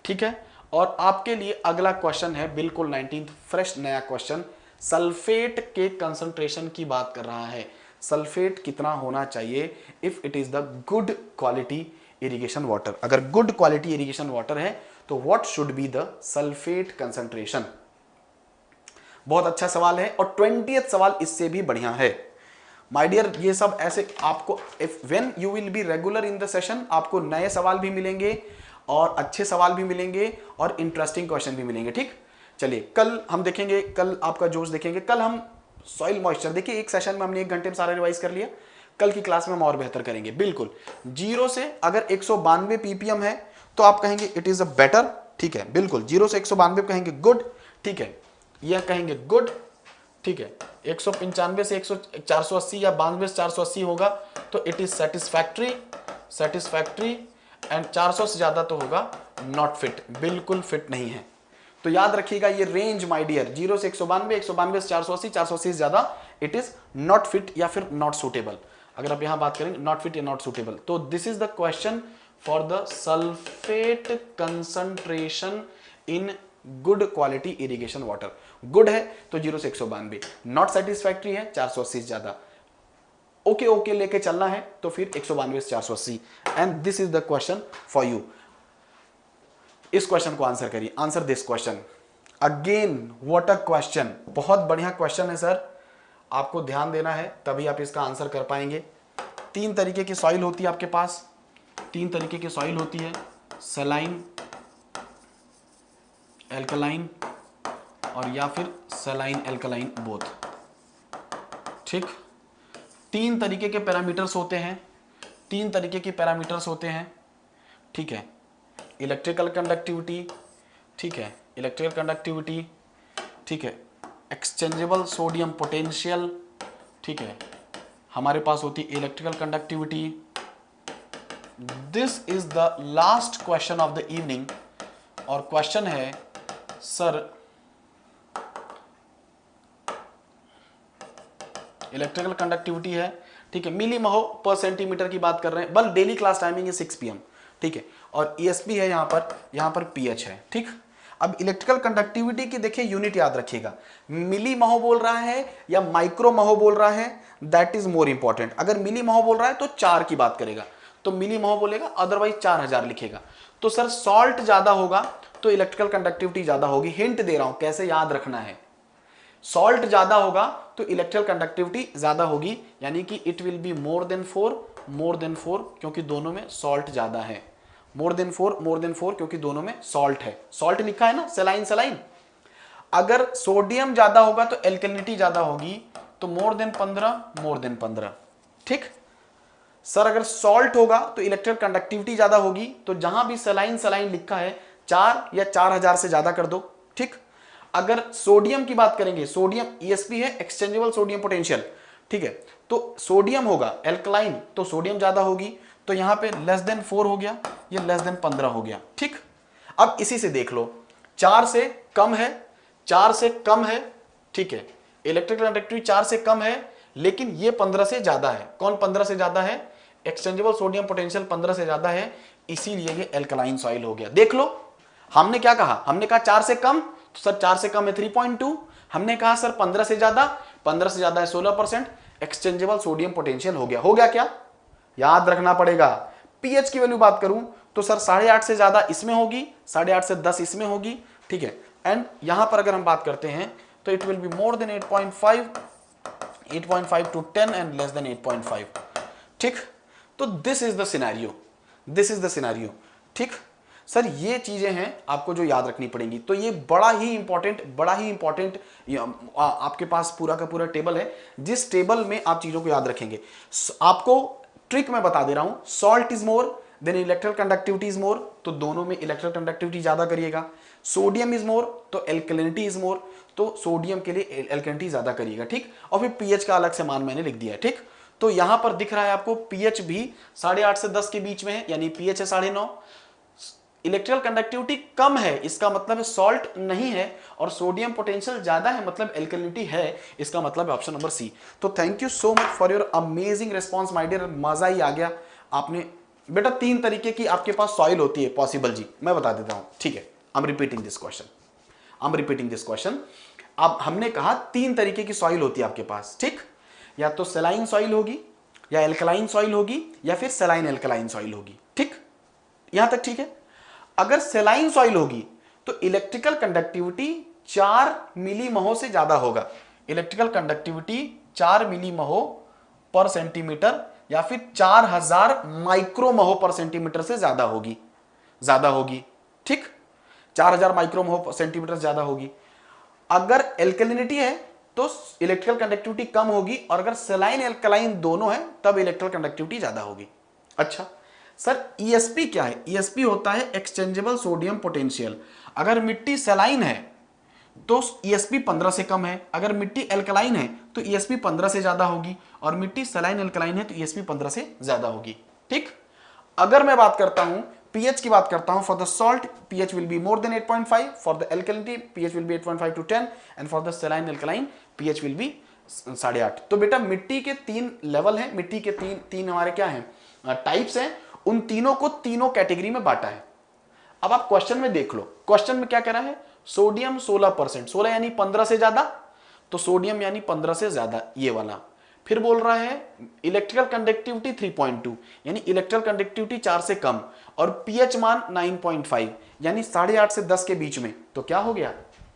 ठीक है। और आपके लिए अगला क्वेश्चन है बिल्कुल 19th फ्रेश नया क्वेश्चन, सल्फेट के कंसंट्रेशन की बात कर रहा है। सल्फेट कितना होना चाहिए if it is the good quality irrigation water. अगर गुड क्वालिटी इरिगेशन वाटर है तो what should be the sulphate concentration. बहुत अच्छा सवाल है, और 20th सवाल इससे भी बढ़िया है माय डियर। ये सब ऐसे आपको if when you will be regular in the session, आपको नए सवाल भी मिलेंगे और अच्छे सवाल भी मिलेंगे और इंटरेस्टिंग क्वेश्चन भी मिलेंगे। ठीक, चलिए कल हम देखेंगे, कल आपका जोश देखेंगे। कल हम सॉइल मॉइस्चर, देखिए एक सेशन में हमने 1 घंटे में सारा रिवाइज कर लिया, कल की क्लास में हम और बेहतर करेंगे। बिल्कुल 0 से अगर 192 ppm है तो आप कहेंगे इट इज अ बेटर, ठीक है, बिल्कुल 0 से 192 कहेंगे गुड, ठीक है, यह कहेंगे गुड, ठीक है। 195 से 480 या 92 से 480 होगा तो it is satisfactory, satisfactory, and 400 से ज्यादा तो होगा नॉट फिट, बिल्कुल फिट नहीं है। तो याद रखिएगा ये रेंज माय डियर, 0 से 192, 192 से 480, 480 से ज्यादा इट इज नॉट फिट या फिर नॉट सुटेबल। अगर आप यहां बात करेंगे नॉट फिट या नॉट सुटेबल, तो this is the question for the sulphate concentration in good quality irrigation water. Good है तो 0 से 192, नॉट सेटिस्फैक्ट्री है 480 से ज्यादा, ओके ओके लेके चलना है तो फिर 192 से 480, and this is the question for you. इस क्वेश्चन को आंसर करिए, answer this question. Again what a question, बहुत बढ़िया क्वेश्चन है सर, आपको ध्यान देना है तभी आप इसका आंसर कर पाएंगे। 3 तरीके की सॉइल होती है आपके पास, 3 तरीके की सॉइल होती है, सलाइन, एल्कलाइन और या फिर सलाइन एल्कलाइन बोथ। ठीक, 3 तरीके के पैरामीटर्स होते हैं, 3 तरीके के पैरामीटर्स होते हैं, ठीक है। इलेक्ट्रिकल कंडक्टिविटी, ठीक है, इलेक्ट्रिकल कंडक्टिविटी, ठीक है, एक्सचेंजेबल सोडियम पोटेंशियल, ठीक है, हमारे पास होती है electrical conductivity. This is the last question of the evening, और क्वेश्चन है सर इलेक्ट्रिकल कंडक्टिविटी है, ठीक है, मिली महो पर सेंटीमीटर की बात कर रहे हैं, बल डेली क्लास टाइमिंग है 6 PM, ठीक है, और ESP है यहाँ पर pH है। ठीक, अब इलेक्ट्रिकल कंडक्टिविटी की देखिए यूनिट याद रखिएगा, मिली महो बोल रहा है या माइक्रो महो बोल रहा है, दैट इज मोर इंपॉर्टेंट। अगर मिली महो बोल रहा है तो 4 की बात करेगा तो मिली महो बोलेगा, अदरवाइज 4000 लिखेगा। तो सर सॉल्ट ज्यादा होगा तो इलेक्ट्रिकल कंडक्टिविटी ज्यादा होगी, हिंट दे रहा हूं कैसे याद रखना है। सॉल्ट ज्यादा होगा तो इलेक्ट्रिकल कंडक्टिविटी ज्यादा होगी, यानी कि it will be more then 4, क्योंकि दोनों में सॉल्ट ज्यादा है, मोर देन 4 क्योंकि दोनों में सॉल्ट है। सॉल्ट लिखा है ना, सेलाइन सेलाइन। अगर सोडियम ज्यादा होगा तो एल्कलिनिटी ज्यादा होगी, तो मोर देन 15। ठीक सर, अगर सॉल्ट होगा तो इलेक्ट्रिकल कंडक्टिविटी ज्यादा होगी, तो जहां भी सेलाइन सेलाइन लिखा है 4 या 4000 से ज्यादा कर दो। ठीक, अगर सोडियम की बात करेंगे, सोडियम ESP है, एक्सचेंजेबल सोडियम पोटेंशियल, ठीक है, तो सोडियम होगा एल्कलाइन तो सोडियम ज्यादा होगी, तो यहां पे लेस देन 4 हो गया, ये लेस देन 15 हो गया। ठीक, अब इसी से देख लो, 4 से कम है, 4 से कम है, ठीक है, इलेक्ट्रिकल कंडक्टिविटी 4 से कम है, लेकिन ये 15 से ज्यादा है। कौन 15 से ज्यादा है? एक्सचेंजेबल सोडियम पोटेंशियल 15 से ज्यादा है, इसीलिए ये एल्कलाइन सॉइल हो गया। देख लो, हमने क्या कहा, हमने कहा 4 से कम, तो सर 4 से कम है 3.2, हमने कहा सर 15 से ज्यादा, 15 से ज्यादा है 16%, एक्सचेंजेबल सोडियम पोटेंशियल हो गया। हो गया क्या? याद रखना पड़ेगा। पीएच की वैल्यू बात करूं तो सर 8.5 से ज्यादा इसमें होगी, 8.5 से 10 इसमें होगी, ठीक है, एंड यहां पर अगर हम बात करते हैं तो it will be more than 8.5 to 10 and less than 8.5। ठीक, तो this is the scenario, this is the scenario. ठीक सर, ये चीजें हैं आपको जो याद रखनी पड़ेंगी। तो ये बड़ा ही इंपॉर्टेंट आपके पास पूरा का पूरा टेबल है, जिस टेबल में आप चीजों को याद रखेंगे। आपको ट्रिक मैं बता दे रहा हूं, salt is more than electrical conductivity is more, तो दोनों में इलेक्ट्रिकल कंडक्टिविटी ज्यादा करिएगा। सोडियम इज मोर तो एल्कलिनिटी इज मोर, तो सोडियम के लिए एल्कलिनिटी ज्यादा करिएगा। ठीक, और फिर पीएच का अलग से मान मैंने लिख दिया है। ठीक, तो यहां पर दिख रहा है आपको पीएच भी 8.5 से 10 के बीच में है, यानी पीएच है 9.5। इलेक्ट्रिकल कंडक्टिविटी कम है, इसका मतलब है सॉल्ट नहीं है, और सोडियम पोटेंशियल ज्यादा है मतलब एल्कलिनिटी है, इसका मतलब है ऑप्शन नंबर सी। तो thank you so much for your amazing response my dear, मजा ही आ गया। आपने बेटा 3 तरीके की आपके पास सॉइल होती है पॉसिबल जी, मैं बता देता हूं, ठीक है। I am repeating this question. अब हमने कहा 3 तरीके की सॉइल होती है आपके पास, ठीक। या तो सेलाइन सॉइल होगी, या एल्कलाइन सॉइल होगी, या फिर सेलाइन एल्कलाइन सॉइल होगी, ठीक। यहां तक ठीक है। अगर सेलाइन सॉइल होगी तो इलेक्ट्रिकल कंडक्टिविटी 4 मिलीमहो से ज्यादा होगा। इलेक्ट्रिकल कंडक्टिविटी 4 मिलीमहो पर सेंटीमीटर या फिर 4000 माइक्रोमहो पर सेंटीमीटर से ज्यादा होगी, ठीक। 4000 माइक्रोमहो पर सेंटीमीटर से ज्यादा होगी। अगर एल्कलिनिटी है तो इलेक्ट्रिकल कंडक्टिविटी कम होगी, और अगर सेलाइन एल्कलाइन दोनों है तब इलेक्ट्रिकल कंडक्टिविटी ज्यादा होगी। अच्छा सर, ईएसपी क्या है? ईएसपी होता है एक्सचेंजेबल सोडियम पोटेंशियल। अगर मिट्टी सेलाइन है तो ईएसपी 15 से कम है, अगर मिट्टी एल्कलाइन है तो ईएसपी 15 से ज्यादा होगी, और मिट्टी सेलाइन एल्कलाइन है तो ईएसपी 15 से ज्यादा होगी, ठीक। अगर मैं बात करता हूं पीएच की बात करता हूं, for the salt pH will be more than 8.5, for the alkalinity pH will be 8.5 to 10, and for the सेलाइन alkaline pH will be 8.5। तो बेटा मिट्टी के 3 लेवल हैं, मिट्टी के तीन हमारे क्या हैं, टाइप्स हैं। उन तीनों को तीनों कैटेगरी में बांटा है। अब आप क्वेश्चन में देख लो, क्वेश्चन में क्या कह रहा है, सोडियम 16%, 16 यानी 15 से ज्यादा, तो सोडियम यानी 15 से ज्यादा, ये वाला। फिर बोल रहा है इलेक्ट्रिकल कंडक्टिविटी 3.2, यानी इलेक्ट्रिकल कंडक्टिविटी 4 से कम, और पीएच मान 9.5, यानी 8.5 से 10 के बीच में। तो क्या हो गया,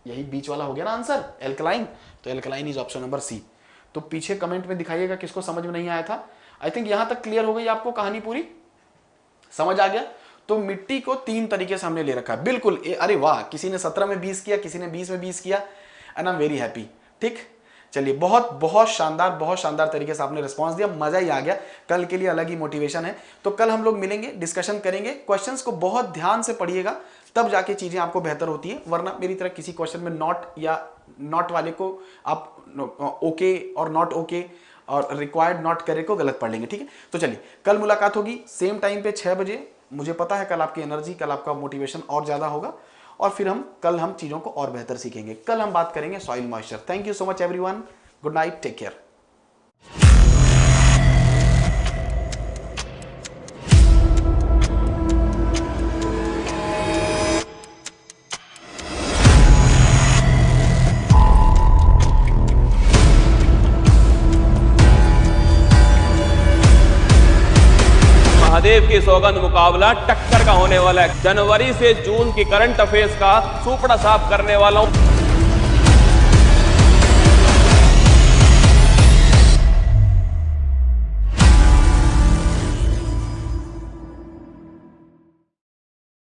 यही बीच वाला हो गया ना आंसर, एल्कलाइन। तो alkaline is option number C. तो पीछे कमेंट में दिखाइएगा किसको समझ में नहीं आया था। आई थिंक यहां तक क्लियर हो गई आपको कहानी, पूरी समझ आ गया। तो मिट्टी को 3 तरीके से हमने ले रखा है, बिल्कुल। अरे वाह, किसी ने 17 में 20 किया, किसी ने 20 में 20 किया, and I am very happy, ठीक। चलिए, बहुत शानदार तरीके से आपने रिस्पांस दिया, मजा ही आ गया। कल के लिए अलग ही मोटिवेशन है। तो कल हम लोग मिलेंगे, डिस्कशन करेंगे। क्वेश्चंस को बहुत ध्यान से पढ़िएगा, तब जाके चीजें आपको बेहतर होती है, वरना मेरी तरह किसी क्वेश्चन में नॉट वाले को आप ओके और नॉट ओके और रिक्वायर्ड नॉट करे को गलत पढ़ लेंगे, ठीक है। तो चलिए, कल मुलाकात होगी सेम टाइम पे 6 बजे। मुझे पता है कल आपकी एनर्जी, कल आपका मोटिवेशन और ज्यादा होगा, और फिर कल हम चीजों को और बेहतर सीखेंगे। कल हम बात करेंगे soil moisture. Thank you so much everyone, good night, take care. Mahadev की सौगंध मुकाबला टक्कर का होने वाला है। जनवरी से जून की करंट अफेयर्स का सुपड़ा साफ करने वाला हूं।